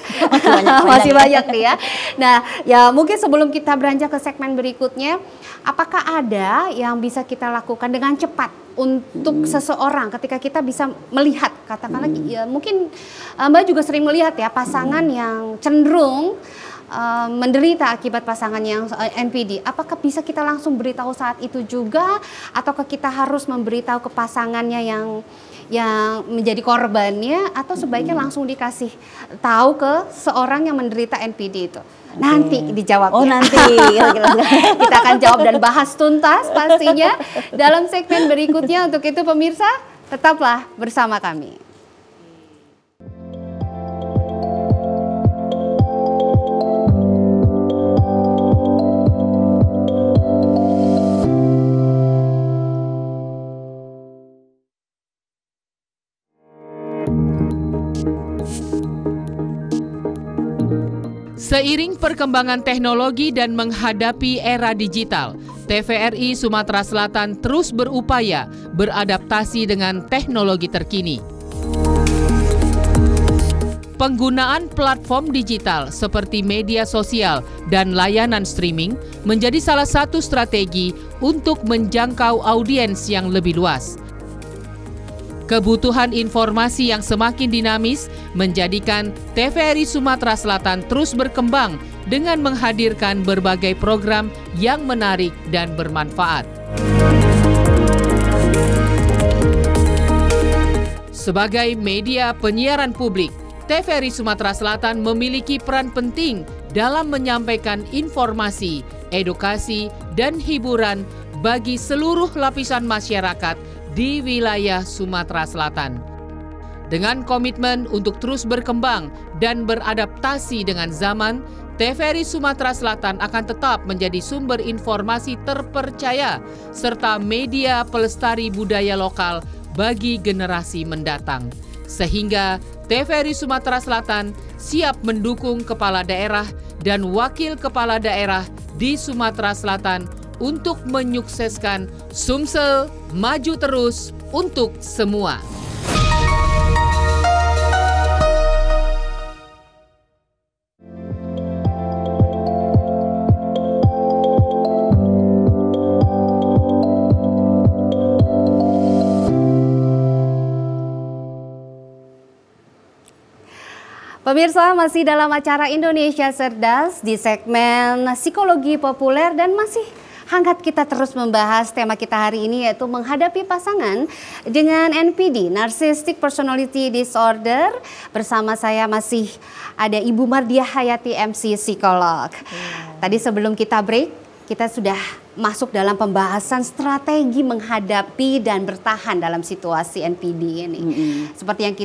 Masih banyak nih ya. Nah, ya mungkin sebelum kita beranjak ke segmen berikutnya, apakah ada yang bisa kita lakukan dengan cepat untuk seseorang ketika kita bisa melihat, katakanlah ya mungkin Mbak juga sering melihat ya pasangan yang cenderung menderita akibat pasangan yang NPD, apakah bisa kita langsung beritahu saat itu juga, ataukah kita harus memberitahu ke pasangannya yang menjadi korbannya, atau sebaiknya langsung dikasih tahu ke seorang yang menderita NPD itu? Nanti dijawabnya. Oh nanti. Kita akan jawab dan bahas tuntas pastinya dalam segmen berikutnya. Untuk itu pemirsa tetaplah bersama kami. Seiring perkembangan teknologi dan menghadapi era digital, TVRI Sumatera Selatan terus berupaya beradaptasi dengan teknologi terkini. Penggunaan platform digital seperti media sosial dan layanan streaming menjadi salah satu strategi untuk menjangkau audiens yang lebih luas. Kebutuhan informasi yang semakin dinamis menjadikan TVRI Sumatera Selatan terus berkembang dengan menghadirkan berbagai program yang menarik dan bermanfaat. Sebagai media penyiaran publik, TVRI Sumatera Selatan memiliki peran penting dalam menyampaikan informasi, edukasi, dan hiburan bagi seluruh lapisan masyarakat di wilayah Sumatera Selatan. Dengan komitmen untuk terus berkembang dan beradaptasi dengan zaman, TVRI Sumatera Selatan akan tetap menjadi sumber informasi terpercaya serta media pelestari budaya lokal bagi generasi mendatang. Sehingga TVRI Sumatera Selatan siap mendukung kepala daerah dan wakil kepala daerah di Sumatera Selatan untuk menyukseskan Sumsel maju terus untuk semua. Pemirsa, masih dalam acara Indonesia Cerdas di segmen Psikologi Populer dan masih hangat kita terus membahas tema kita hari ini, yaitu menghadapi pasangan dengan NPD, Narcissistic Personality Disorder. Bersama saya masih ada Ibu Mardiah Hayati, MC Psikolog. Tadi sebelum kita break, kita sudah masuk dalam pembahasan strategi menghadapi dan bertahan dalam situasi NPD ini. Seperti yang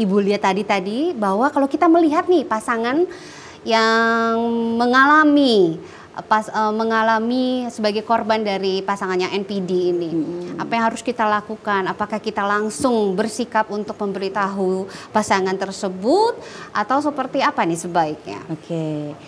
Ibu lihat tadi bahwa kalau kita melihat nih pasangan yang mengalami sebagai korban dari pasangan yang NPD ini, apa yang harus kita lakukan? Apakah kita langsung bersikap untuk memberitahu pasangan tersebut atau seperti apa nih sebaiknya? Oke.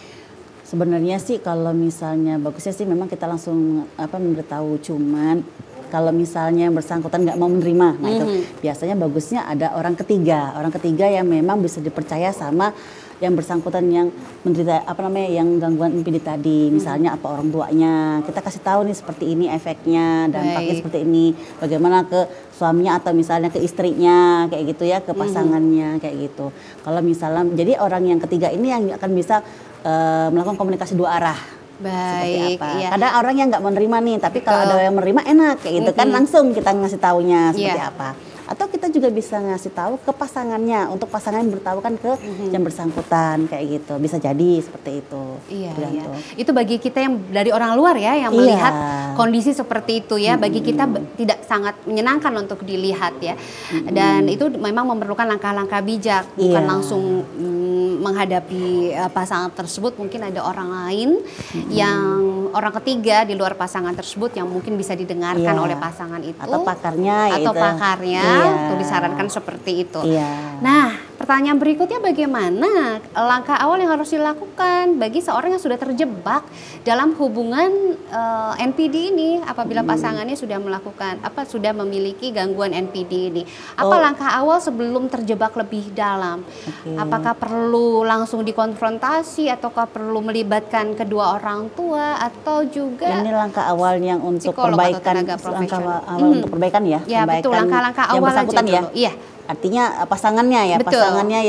Sebenarnya sih kalau misalnya bagusnya sih memang kita langsung memberitahu, cuman kalau misalnya yang bersangkutan nggak mau menerima, nah itu biasanya bagusnya ada orang ketiga yang memang bisa dipercaya sama yang bersangkutan yang menderita yang gangguan NPD tadi, misalnya apa orang tuanya, kita kasih tahu nih seperti ini efeknya, dampaknya seperti ini, bagaimana ke suaminya atau misalnya ke istrinya kayak gitu ya, ke pasangannya kayak gitu. Kalau misalnya jadi orang yang ketiga ini yang akan bisa melakukan komunikasi dua arah. Baik, seperti apa. iya. Kadang orang yang nggak menerima nih, tapi kalau ada yang menerima enak kayak gitu kan, langsung kita ngasih taunya seperti apa. Atau kita juga bisa ngasih tahu ke pasangannya, untuk pasangan yang beritahu kan ke yang bersangkutan kayak gitu. Bisa jadi seperti itu. Iya. Itu bagi kita yang dari orang luar ya, yang melihat kondisi seperti itu ya, bagi kita tidak sangat menyenangkan untuk dilihat ya. Dan itu memang memerlukan langkah-langkah bijak, bukan langsung menghadapi pasangan tersebut. Mungkin ada orang lain yang orang ketiga di luar pasangan tersebut yang mungkin bisa didengarkan oleh pasangan itu, atau pakarnya untuk disarankan seperti itu. Nah, pertanyaan berikutnya, bagaimana langkah awal yang harus dilakukan bagi seorang yang sudah terjebak dalam hubungan NPD ini apabila pasangannya sudah sudah memiliki gangguan NPD ini? Apa langkah awal sebelum terjebak lebih dalam? Apakah perlu langsung dikonfrontasi ataukah perlu melibatkan kedua orang tua atau juga ini langkah awal yang untuk perbaikan, langkah awal untuk perbaikan ya? Ya betul, langkah-langkah awal aja dulu. Ya? Iya. Artinya pasangannya ya, betul. Pasangannya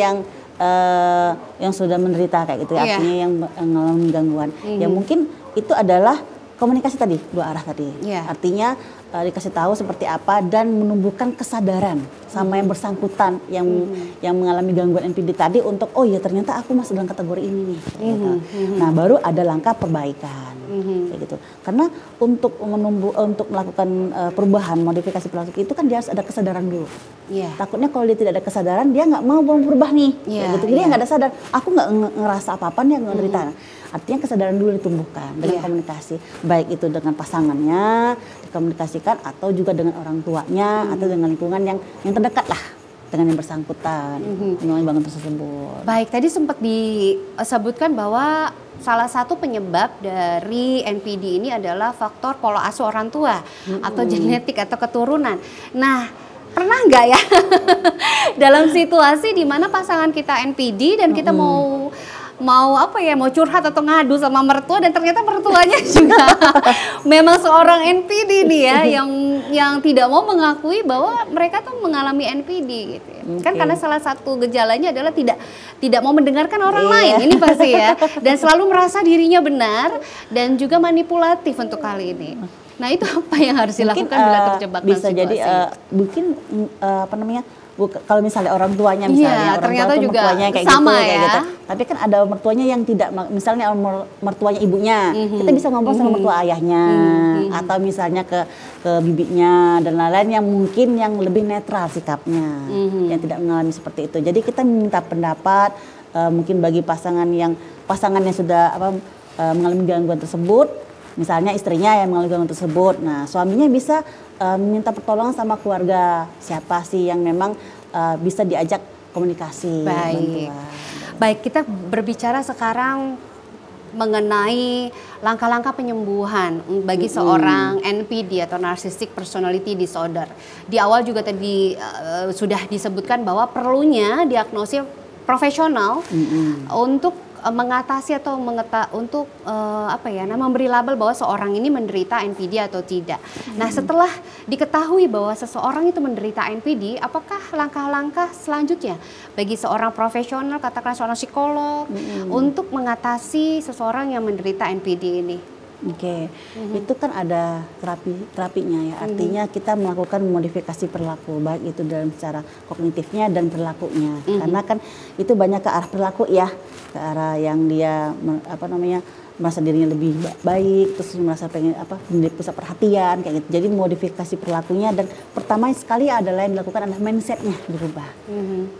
yang sudah menderita kayak gitu ya, artinya yang mengalami gangguan. Ya mungkin itu adalah komunikasi tadi, dua arah tadi. Artinya dikasih tahu seperti apa dan menumbuhkan kesadaran sama yang bersangkutan yang mengalami gangguan NPD tadi untuk oh ya ternyata aku masih dalam kategori ini nih. Gitu. Nah, baru ada langkah perbaikan. Kayak gitu. Karena untuk melakukan perubahan, modifikasi perilaku itu kan dia harus ada kesadaran dulu. Takutnya kalau dia tidak ada kesadaran, dia nggak mau berubah nih. Gitu. Jadi dia nggak ada sadar. Aku nggak ngerasa apa-apa nih, nggak menderita. Artinya kesadaran dulu ditumbuhkan dengan komunikasi, baik itu dengan pasangannya dikomunikasikan atau juga dengan orang tuanya atau dengan lingkungan yang terdekat lah dengan yang bersangkutan melalui bangun tersebut. Baik, tadi sempat disebutkan bahwa salah satu penyebab dari NPD ini adalah faktor pola asuh orang tua atau genetik atau keturunan. Nah, pernah nggak ya dalam situasi di mana pasangan kita NPD dan kita mau curhat atau ngadu sama mertua dan ternyata mertuanya juga memang seorang NPD nih ya, yang tidak mau mengakui bahwa mereka tuh mengalami NPD gitu ya. Kan karena salah satu gejalanya adalah tidak mau mendengarkan orang lain, ini pasti ya, dan selalu merasa dirinya benar dan juga manipulatif untuk kali ini. Nah, itu apa yang harus dilakukan bila terjebak dalam situasi? Bisa jadi mungkin kalau misalnya orang tuanya misalnya ternyata orang tua juga mertuanya kayak sama gitu, ya. kayak gitu. Tapi kan ada mertuanya yang tidak, misalnya mertuanya ibunya, kita bisa ngobrol sama mertua ayahnya atau misalnya ke bibinya dan lain-lain yang mungkin yang lebih netral sikapnya, yang tidak mengalami seperti itu. Jadi kita minta pendapat mungkin bagi pasangannya sudah mengalami gangguan tersebut, misalnya istrinya yang mengalami gangguan tersebut. Nah, suaminya bisa minta pertolongan sama keluarga, siapa sih yang memang bisa diajak komunikasi. Baik, kita berbicara sekarang mengenai langkah-langkah penyembuhan bagi seorang NPD atau Narcissistic Personality Disorder. Di awal juga tadi sudah disebutkan bahwa perlunya diagnosis profesional untuk mengatasi atau memberi label bahwa seorang ini menderita NPD atau tidak. Nah, setelah diketahui bahwa seseorang itu menderita NPD, apakah langkah-langkah selanjutnya bagi seorang profesional, katakanlah seorang psikolog, untuk mengatasi seseorang yang menderita NPD ini? Itu kan ada terapinya ya, artinya kita melakukan modifikasi perilaku, baik itu dalam secara kognitifnya dan perilakunya, karena kan itu banyak ke arah perilaku ya, ke arah yang dia merasa dirinya lebih baik, terus merasa pengen menjadi pusat perhatian kayak gitu. Jadi modifikasi perilakunya, dan pertama sekali adalah yang dilakukan adalah mindsetnya dirubah,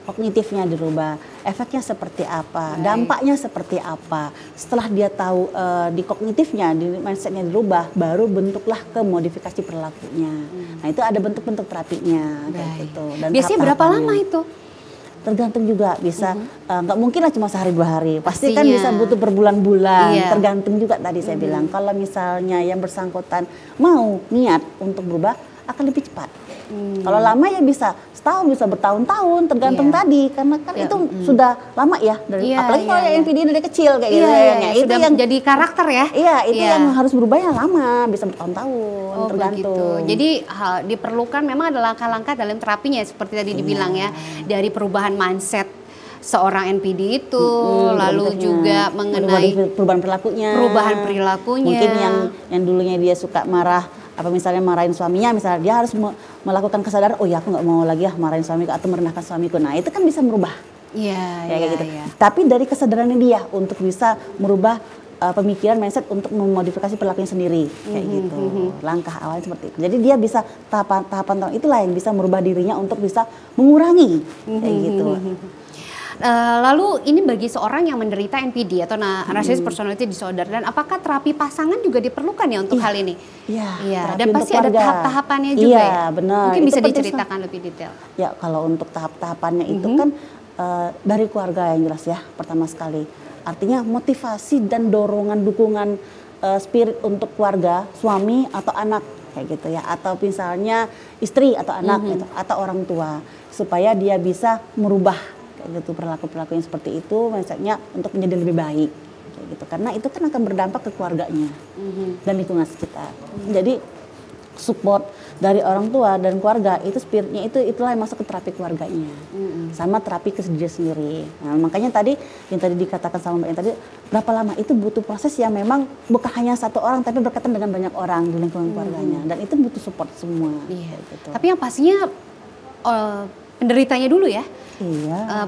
kognitifnya dirubah, efeknya seperti apa, dampaknya seperti apa. Setelah dia tahu di kognitifnya, di mindsetnya dirubah, baru bentuklah ke modifikasi perilakunya. Nah, itu ada bentuk-bentuk terapinya kayak gitu. Dan biasanya berapa lama itu? tergantung juga bisa nggak mungkin lah cuma sehari 2 hari, pasti kan bisa butuh berbulan-bulan. Tergantung juga tadi saya bilang kalau misalnya yang bersangkutan mau niat untuk berubah akan lebih cepat. Kalau lama ya bisa setahun, bisa bertahun-tahun, tergantung tadi karena kan itu sudah lama ya dari apalagi kalau yang NPD dari kecil kayak gitu ya. Itu yang jadi karakter ya. Iya, itu yang harus berubahnya lama, bisa bertahun-tahun, tergantung. Begitu. Jadi diperlukan memang ada langkah-langkah dalam terapinya seperti tadi dibilang ya, dari perubahan mindset seorang NPD itu, lalu juga mengenai perubahan perilakunya. Mungkin yang dulunya dia suka marah, apa misalnya marahin suaminya, misalnya dia harus melakukan kesadaran, oh ya aku nggak mau lagi ya marahin suamiku atau merendahkan suamiku. Nah itu kan bisa merubah. Kayak gitu. Tapi dari kesadarannya dia untuk bisa merubah pemikiran, mindset untuk memodifikasi perilakunya sendiri, kayak gitu. Langkah awalnya seperti itu. Jadi dia bisa tahapan itulah yang bisa merubah dirinya untuk bisa mengurangi, kayak gitu. Lalu ini bagi seorang yang menderita NPD atau Narcissistic Personality Disorder, dan apakah terapi pasangan juga diperlukan ya untuk hal ini? Iya. Dan pasti ada tahap-tahapannya juga ya? Benar. Mungkin bisa diceritakan lebih detail. Ya, kalau untuk tahap-tahapannya itu kan dari keluarga yang jelas ya, pertama sekali. Artinya motivasi dan dorongan dukungan spirit untuk keluarga, suami atau anak kayak gitu ya, atau misalnya istri atau anak gitu, atau orang tua, supaya dia bisa merubah kayak gitu perilaku-perilaku yang seperti itu, mindsetnya untuk menjadi lebih baik kayak gitu, karena itu kan akan berdampak ke keluarganya dan lingkungan sekitar. Jadi support dari orang tua dan keluarga itu spiritnya itulah yang masuk ke terapi keluarganya, sama terapi ke diri sendiri. Nah, makanya tadi yang tadi dikatakan sama Mbak yang tadi, berapa lama itu butuh proses yang memang bukan hanya satu orang tapi berkaitan dengan banyak orang di lingkungan keluarganya, dan itu butuh support semua. Gitu. Tapi yang pastinya penderitanya dulu ya.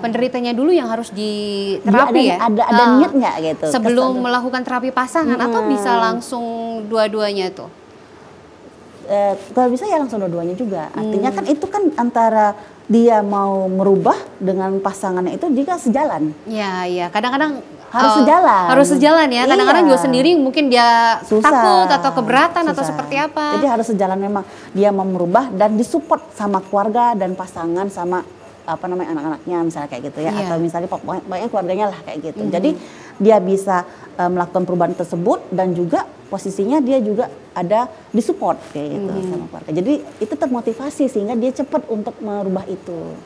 Penderitanya dulu yang harus diterapi ya. Ada niat nggak gitu sebelum melakukan terapi pasangan, atau bisa langsung dua-duanya itu? Kalau bisa ya langsung dua-duanya juga. Artinya kan itu kan antara dia mau merubah dengan pasangannya itu juga sejalan. Iya. Kadang-kadang harus sejalan. Harus sejalan ya. Kadang-kadang juga sendiri mungkin dia takut atau keberatan atau seperti apa. Jadi harus sejalan, memang dia mau merubah dan disupport sama keluarga dan pasangan sama anak-anaknya misalnya kayak gitu ya, atau misalnya pokoknya keluarganya lah kayak gitu. Jadi dia bisa melakukan perubahan tersebut dan juga posisinya dia juga ada disupport kayak gitu sama keluarga. Jadi itu termotivasi sehingga dia cepat untuk merubah itu.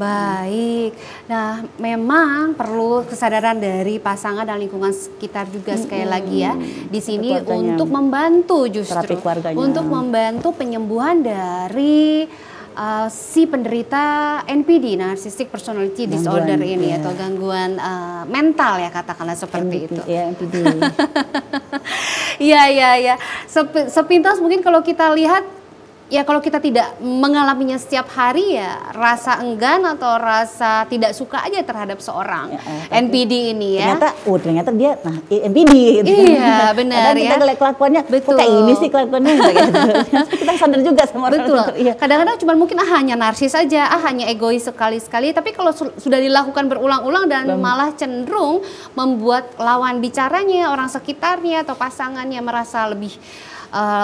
Baik. Nah, memang perlu kesadaran dari pasangan dan lingkungan sekitar juga sekali lagi ya. Di sini untuk membantu justru untuk membantu penyembuhan dari si penderita NPD, Narcissistic Personality Disorder ini atau gangguan mental ya, katakanlah seperti itu. NPD. Iya. Sepintas mungkin kalau kita lihat ya, kalau kita tidak mengalaminya setiap hari ya rasa enggan atau rasa tidak suka aja terhadap seorang NPD ini ya. Ternyata dia NPD gitu. Iya, benar ya. Kita lihat kelakuannya, kok kayak ini sih kelakuannya gitu. Kita sadar juga sama orang. Betul. Kadang-kadang cuma mungkin hanya narsis saja, hanya egois sekali-sekali, tapi kalau sudah dilakukan berulang-ulang dan malah cenderung membuat lawan bicaranya, orang sekitarnya atau pasangannya merasa lebih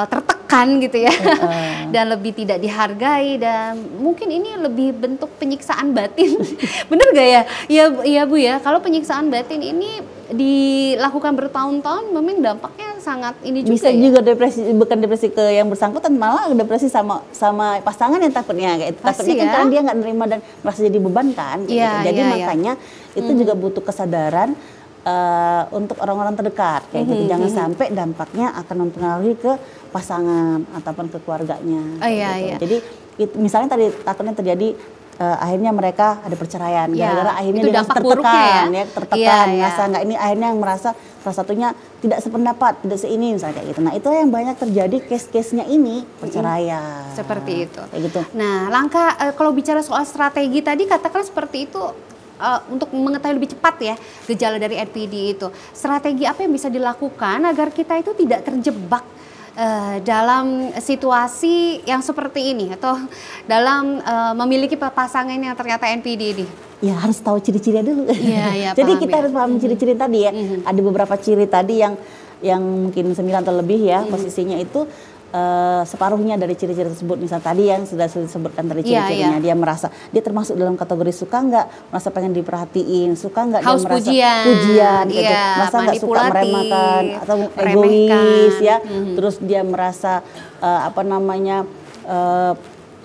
tertekan gitu ya, dan lebih tidak dihargai, dan mungkin ini lebih bentuk penyiksaan batin. Bener gak ya? Iya Bu ya, kalau penyiksaan batin ini dilakukan bertahun-tahun memang dampaknya sangat ini juga. Bisa juga depresi, bukan depresi ke yang bersangkutan, malah depresi sama pasangan yang takutnya kayak itu. Takutnya kan karena dia nggak nerima dan merasa jadi beban kan. Jadi makanya itu juga butuh kesadaran untuk orang-orang terdekat kayak gitu. Jangan sampai dampaknya akan mempengaruhi ke pasangan ataupun ke keluarganya. Jadi misalnya tadi takutnya terjadi akhirnya mereka ada perceraian gara-gara akhirnya dia tertekan, merasa nggak ini, akhirnya yang merasa salah satunya tidak sependapat, tidak seini misalnya kayak gitu. Nah itu yang banyak terjadi case-case-nya ini perceraian. Seperti itu. Kayak gitu. Nah langkah kalau bicara soal strategi tadi katakan seperti itu. Untuk mengetahui lebih cepat ya gejala dari NPD itu, strategi apa yang bisa dilakukan agar kita itu tidak terjebak dalam situasi yang seperti ini, atau dalam memiliki pasangan yang ternyata NPD ini? Ya harus tahu ciri-cirinya dulu. Jadi kita harus paham ciri-ciri tadi ya. Ada beberapa ciri tadi yang mungkin 9 atau lebih ya posisinya itu. separuhnya dari ciri-ciri tersebut. Misal tadi yang sudah disebutkan tadi ciri-cirinya, dia merasa dia termasuk dalam kategori suka nggak, merasa pengen diperhatiin, suka nggak dia merasa pujian gitu, merasa nggak suka meremehkan atau egois ya, terus dia merasa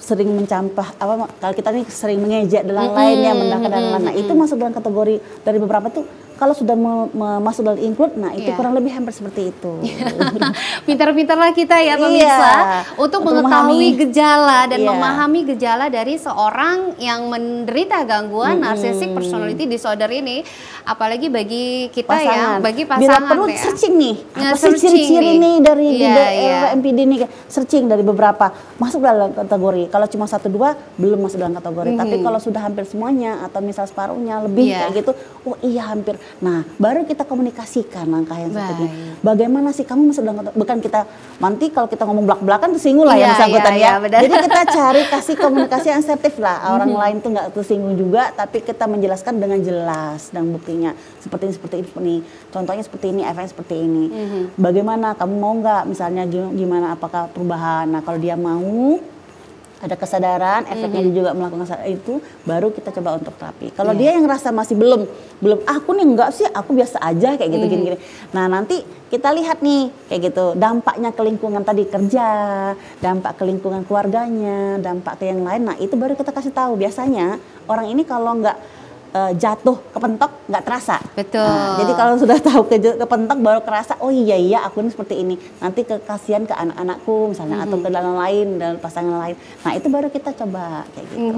sering mencampah kalau kita nih sering mengejek dan lain-lain ya, merendahkan dan lain-lain. Nah, itu masuk dalam kategori dari beberapa tuh. Kalau sudah masuk dalam include, nah itu kurang lebih hampir seperti itu. Pintar-pintarlah kita ya pemirsa untuk mengetahui gejala dan memahami gejala dari seorang yang menderita gangguan narcissistic personality disorder ini. Apalagi bagi kita bagi pasangan. Bila perlu searching nih, apa sih ciri-ciri nih dari NPD nih, searching dari beberapa, masuk dalam kategori. Kalau cuma 1-2 belum masuk dalam kategori, tapi kalau sudah hampir semuanya atau misal separuhnya lebih kayak gitu, oh iya hampir. Nah, baru kita komunikasikan langkah yang seperti ini. Bagaimana sih kamu masuk dalam kategori? Bukan kita nanti kalau kita ngomong belak-belakan tersinggung lah yang bersangkutan ya. Jadi kita cari kasih komunikasi yang asertif lah. Orang lain tuh nggak tersinggung juga, tapi kita menjelaskan dengan jelas dan buktinya seperti ini. Contohnya seperti ini, efeknya seperti ini. Bagaimana kamu mau nggak? Misalnya gimana? Apakah perubahan? Nah, kalau dia mau ada kesadaran, efeknya dia juga melakukan itu, baru kita coba untuk terapi. Kalau dia yang rasa masih belum, aku nih enggak sih, aku biasa aja kayak gitu gini. Nah, nanti kita lihat nih kayak gitu dampaknya ke lingkungan tadi, kerja, dampak ke lingkungan keluarganya, dampak ke yang lain. Nah, itu baru kita kasih tahu. Biasanya orang ini kalau enggak jatuh kepentok nggak terasa. Betul. Nah, jadi kalau sudah tahu kepentok baru kerasa, oh iya aku ini seperti ini. Nanti kasihan ke anak-anakku misalnya atau ke dalam lain dan pasangan lain. Nah, itu baru kita coba kayak gitu.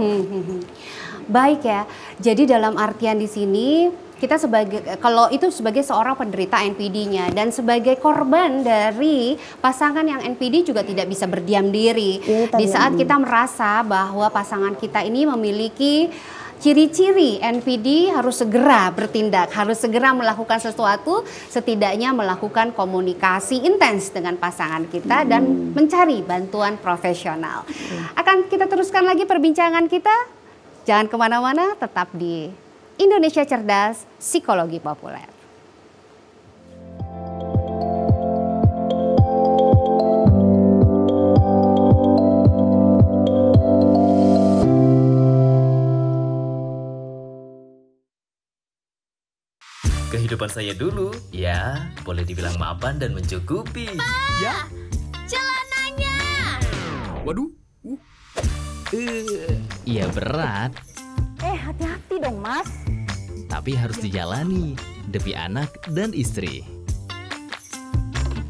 Baik ya. Jadi dalam artian di sini kita sebagai seorang penderita NPD-nya dan sebagai korban dari pasangan yang NPD juga tidak bisa berdiam diri. Di saat kita merasa bahwa pasangan kita ini memiliki ciri-ciri NPD, harus segera bertindak, harus segera melakukan sesuatu, setidaknya melakukan komunikasi intens dengan pasangan kita dan mencari bantuan profesional. Akan kita teruskan lagi perbincangan kita, jangan kemana-mana, tetap di Indonesia Cerdas, Psikologi Populer. Kehidupan saya dulu, ya boleh dibilang mapan dan mencukupi. Ya, celananya. Waduh. Iya berat. Hati-hati dong mas. Tapi harus dijalani demi anak dan istri.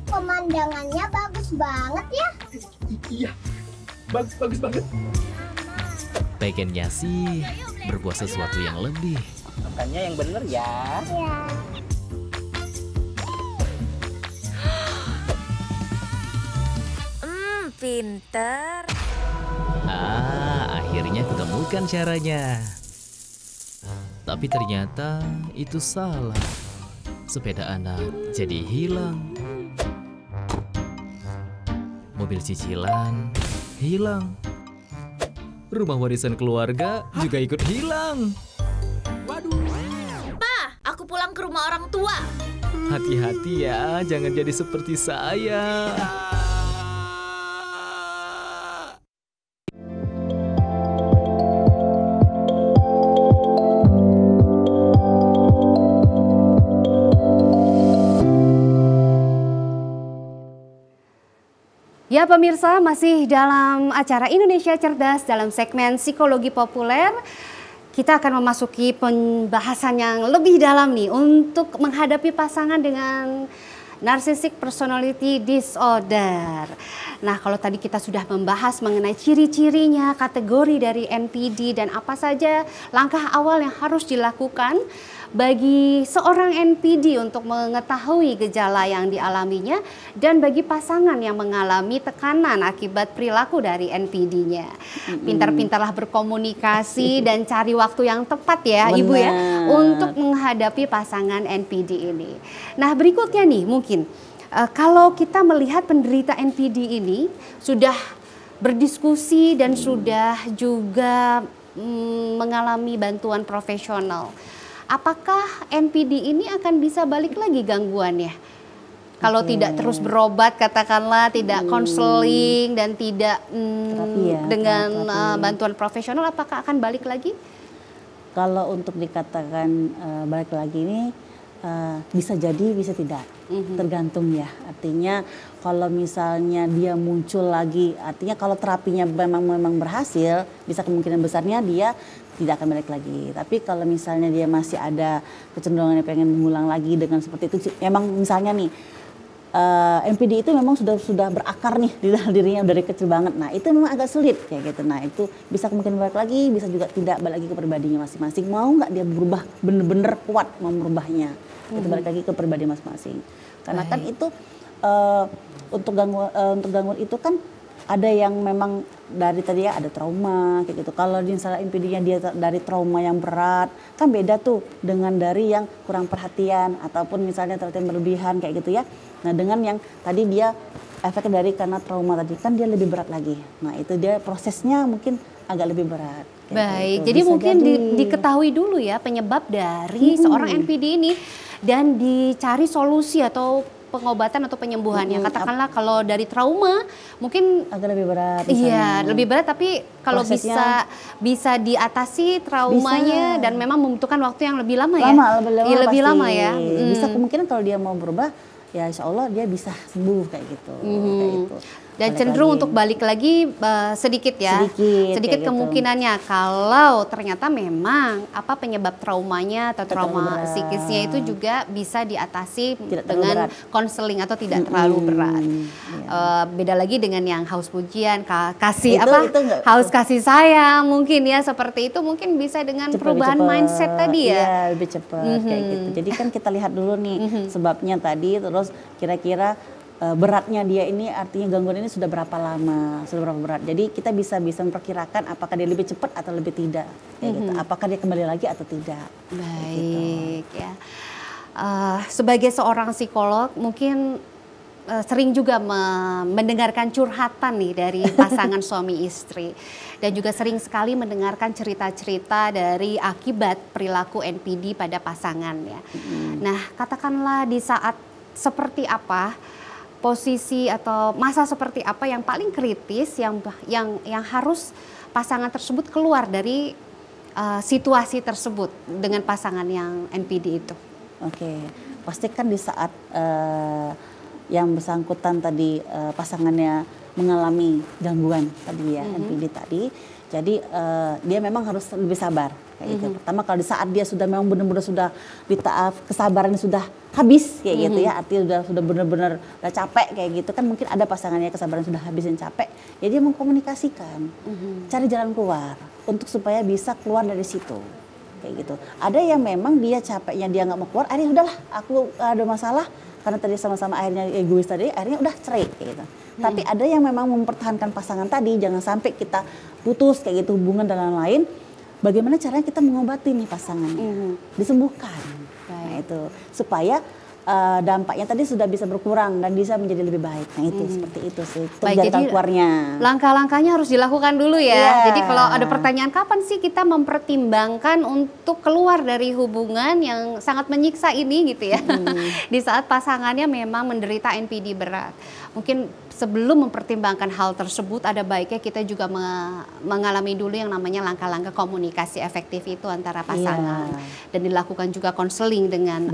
Pemandangannya bagus banget ya. Iya, bagus banget. Pengennya sih berbuat sesuatu yang lebih. Makannya yang bener ya. Iya. Pinter. Akhirnya kutemukan caranya. Tapi ternyata itu salah. Sepeda anak jadi hilang. Mobil cicilan hilang. Rumah warisan keluarga juga ikut hilang. Waduh. Pa, aku pulang ke rumah orang tua. Hati-hati ya, jangan jadi seperti saya. Ya pemirsa, masih dalam acara Indonesia Cerdas dalam segmen Psikologi Populer. Kita akan memasuki pembahasan yang lebih dalam nih untuk menghadapi pasangan dengan Narcissistic Personality Disorder. Nah, kalau tadi kita sudah membahas mengenai ciri-cirinya, kategori dari NPD dan apa saja langkah awal yang harus dilakukan bagi seorang NPD untuk mengetahui gejala yang dialaminya dan bagi pasangan yang mengalami tekanan akibat perilaku dari NPD-nya. Pintar-pintarlah berkomunikasi dan cari waktu yang tepat ya Ibu ya untuk menghadapi pasangan NPD ini. Nah, berikutnya nih mungkin kalau kita melihat penderita NPD ini sudah berdiskusi dan sudah juga mengalami bantuan profesional. Apakah NPD ini akan bisa balik lagi gangguannya? Kalau tidak terus berobat, katakanlah tidak konseling dan tidak dengan bantuan profesional, apakah akan balik lagi? Kalau untuk dikatakan balik lagi ini bisa jadi, bisa tidak, tergantung ya. Artinya kalau misalnya dia muncul lagi, artinya kalau terapinya memang berhasil, bisa kemungkinan besarnya dia tidak akan balik lagi. Tapi kalau misalnya dia masih ada kecenderungan pengen mengulang lagi dengan seperti itu, memang misalnya nih NPD itu memang sudah berakar nih di dalam dirinya dari kecil banget. Nah itu memang agak sulit kayak gitu. Nah itu bisa kemungkinan balik lagi, bisa juga tidak, balik lagi ke pribadinya masing-masing. Mau nggak dia berubah, bener-bener kuat mau merubahnya. Itu balik lagi ke pribadi masing-masing. Karena kan itu untuk gangguan itu kan ada yang memang dari tadi ya ada trauma kayak gitu. Kalau misalnya NPD-nya dia dari trauma yang berat, kan beda tuh dengan dari yang kurang perhatian ataupun misalnya perhatian berlebihan kayak gitu ya. Nah dengan yang tadi dia efek dari karena trauma tadi kan dia lebih berat lagi. Nah itu dia prosesnya mungkin agak lebih berat. Baik, jadi mungkin diketahui dulu ya penyebab dari seorang NPD ini dan dicari solusi atau pengobatan atau penyembuhannya. Katakanlah kalau dari trauma mungkin agak lebih berat. Iya, lebih berat, tapi kalau bisa diatasi traumanya dan memang membutuhkan waktu yang lebih lama ya. Lebih lama ya. Bisa kemungkinan kalau dia mau berubah, ya insya Allah dia bisa sembuh kayak gitu. Kayak gitu. Dan cenderung untuk balik lagi sedikit ya, sedikit kemungkinannya gitu. Kalau ternyata memang apa penyebab traumanya atau trauma psikisnya itu juga bisa diatasi dengan konseling atau tidak terlalu berat. Beda lagi dengan yang haus pujian, haus kasih sayang mungkin ya, seperti itu mungkin bisa dengan perubahan mindset tadi ya. Iya, lebih cepat kayak gitu. Jadi kan kita lihat dulu nih sebabnya tadi, terus kira-kira beratnya dia ini, artinya gangguan ini sudah berapa lama, sudah berapa berat. Jadi kita bisa memperkirakan apakah dia lebih cepat atau lebih tidak, kayak gitu. Apakah dia kembali lagi atau tidak. Baik gitu. Ya. Sebagai seorang psikolog mungkin sering juga mendengarkan curhatan nih dari pasangan suami istri dan juga sering sekali mendengarkan cerita-cerita dari akibat perilaku NPD pada pasangan ya. Nah katakanlah di saat seperti apa, posisi atau masa seperti apa yang paling kritis yang harus pasangan tersebut keluar dari situasi tersebut dengan pasangan yang NPD itu? Oke, pastikan di saat yang bersangkutan tadi pasangannya mengalami gangguan tadi ya, NPD tadi. Jadi dia memang harus lebih sabar kayak gitu. Pertama kalau di saat dia sudah memang benar-benar sudah kesabarannya sudah habis kayak gitu ya, artinya sudah benar-benar udah capek kayak gitu kan, mungkin ada pasangannya kesabaran sudah habis dan capek. Ya dia mengkomunikasikan, cari jalan keluar untuk supaya bisa keluar dari situ. Kayak gitu. Ada yang memang dia capeknya dia nggak mau keluar, akhirnya udahlah aku ada masalah karena tadi sama-sama akhirnya egois tadi, akhirnya udah cerai kayak gitu. Tapi ada yang memang mempertahankan pasangan tadi, jangan sampai kita putus kayak gitu hubungan dan lain-lain. Bagaimana caranya kita mengobati nih pasangannya, disembuhkan. Nah itu supaya dampaknya tadi sudah bisa berkurang dan bisa menjadi lebih baik. Nah itu seperti itu sih. Baik, jadi keluarnya. Langkah-langkahnya harus dilakukan dulu ya. Jadi kalau ada pertanyaan kapan sih kita mempertimbangkan untuk keluar dari hubungan yang sangat menyiksa ini gitu ya. Di saat pasangannya memang menderita NPD berat. Mungkin sebelum mempertimbangkan hal tersebut ada baiknya kita juga mengalami dulu yang namanya langkah-langkah komunikasi efektif itu antara pasangan. Dan dilakukan juga konseling dengan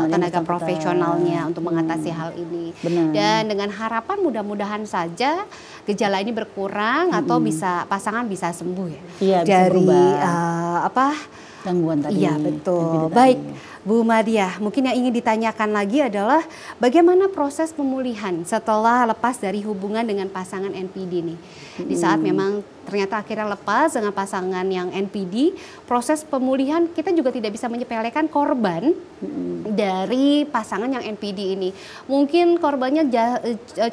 tenaga profesionalnya untuk mengatasi hal ini. Dan dengan harapan mudah-mudahan saja gejala ini berkurang atau pasangan bisa sembuh ya. Dari gangguan tadi. Iya betul. Baik Bu Madiah, mungkin yang ingin ditanyakan lagi adalah bagaimana proses pemulihan setelah lepas dari hubungan dengan pasangan NPD nih. Di saat memang ternyata akhirnya lepas dengan pasangan yang NPD, proses pemulihan kita juga tidak bisa menyepelekan korban dari pasangan yang NPD ini. Mungkin korbannya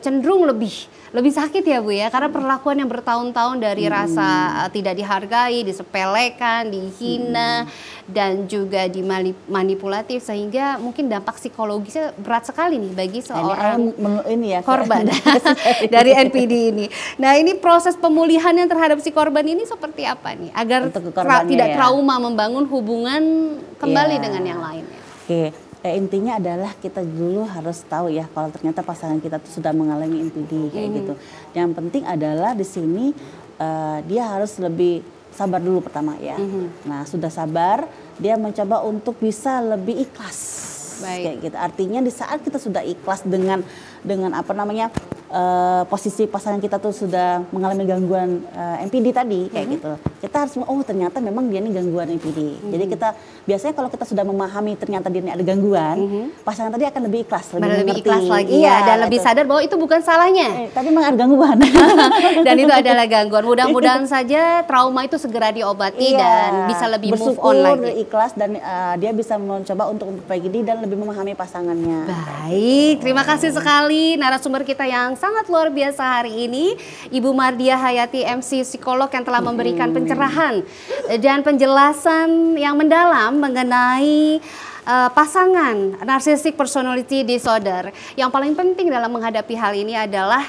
cenderung lebih sakit ya Bu ya, karena perlakuan yang bertahun-tahun dari rasa tidak dihargai, disepelekan, dihina, dan juga dimanipulatif, sehingga mungkin dampak psikologisnya berat sekali nih bagi seorang korban dari NPD ini. Nah ini proses pemulihan yang terhadap si korban ini seperti apa nih agar tidak trauma membangun hubungan kembali dengan yang lainnya? Oke, Intinya adalah kita dulu harus tahu ya kalau ternyata pasangan kita tuh sudah mengalami NPD kayak gitu. Yang penting adalah di sini dia harus lebih sabar dulu pertama ya. Nah sudah sabar, dia mencoba untuk bisa lebih ikhlas. Kayak gitu. Artinya di saat kita sudah ikhlas dengan apa namanya posisi pasangan kita tuh sudah mengalami gangguan NPD tadi kayak gitu. Kita harus ternyata memang dia ini gangguan NPD. Jadi kita biasanya kalau kita sudah memahami ternyata dia ini ada gangguan, pasangan tadi akan lebih ikhlas, lebih ikhlas lagi ya, dan lebih sadar bahwa itu bukan salahnya. Tapi memang ada gangguan. Dan itu adalah gangguan. Mudah-mudahan saja trauma itu segera diobati dan bisa lebih move on lagi. Bersyukur, ikhlas dan dia bisa mencoba untuk memperbaiki diri dan lebih memahami pasangannya. Baik, terima kasih sekali narasumber kita yang sangat luar biasa hari ini, Ibu Mardia Hayati, MC psikolog yang telah memberikan pencerahan dan penjelasan yang mendalam mengenai pasangan narcissistic personality disorder. Yang paling penting dalam menghadapi hal ini adalah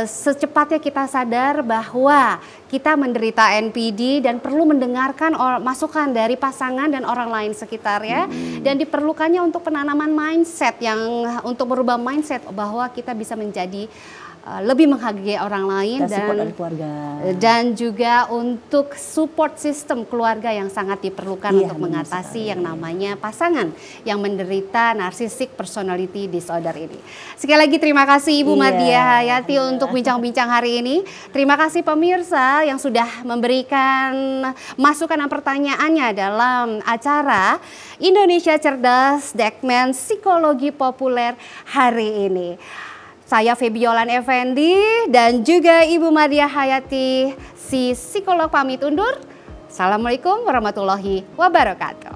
secepatnya kita sadar bahwa kita menderita NPD dan perlu mendengarkan masukan dari pasangan dan orang lain sekitar ya. Dan diperlukannya untuk penanaman mindset yang untuk merubah mindset bahwa kita bisa menjadi lebih menghargai orang lain dan juga untuk support system keluarga yang sangat diperlukan untuk mengatasi yang namanya pasangan yang menderita narcissistic personality disorder ini. Sekali lagi terima kasih Ibu Mardia Hayati untuk bincang-bincang hari ini. Terima kasih pemirsa yang sudah memberikan masukan dan pertanyaannya dalam acara Indonesia Cerdas segmen Psikologi Populer hari ini. Saya Febiolan Effendi dan juga Ibu Mardia Hayati, si psikolog pamit undur. Assalamualaikum warahmatullahi wabarakatuh.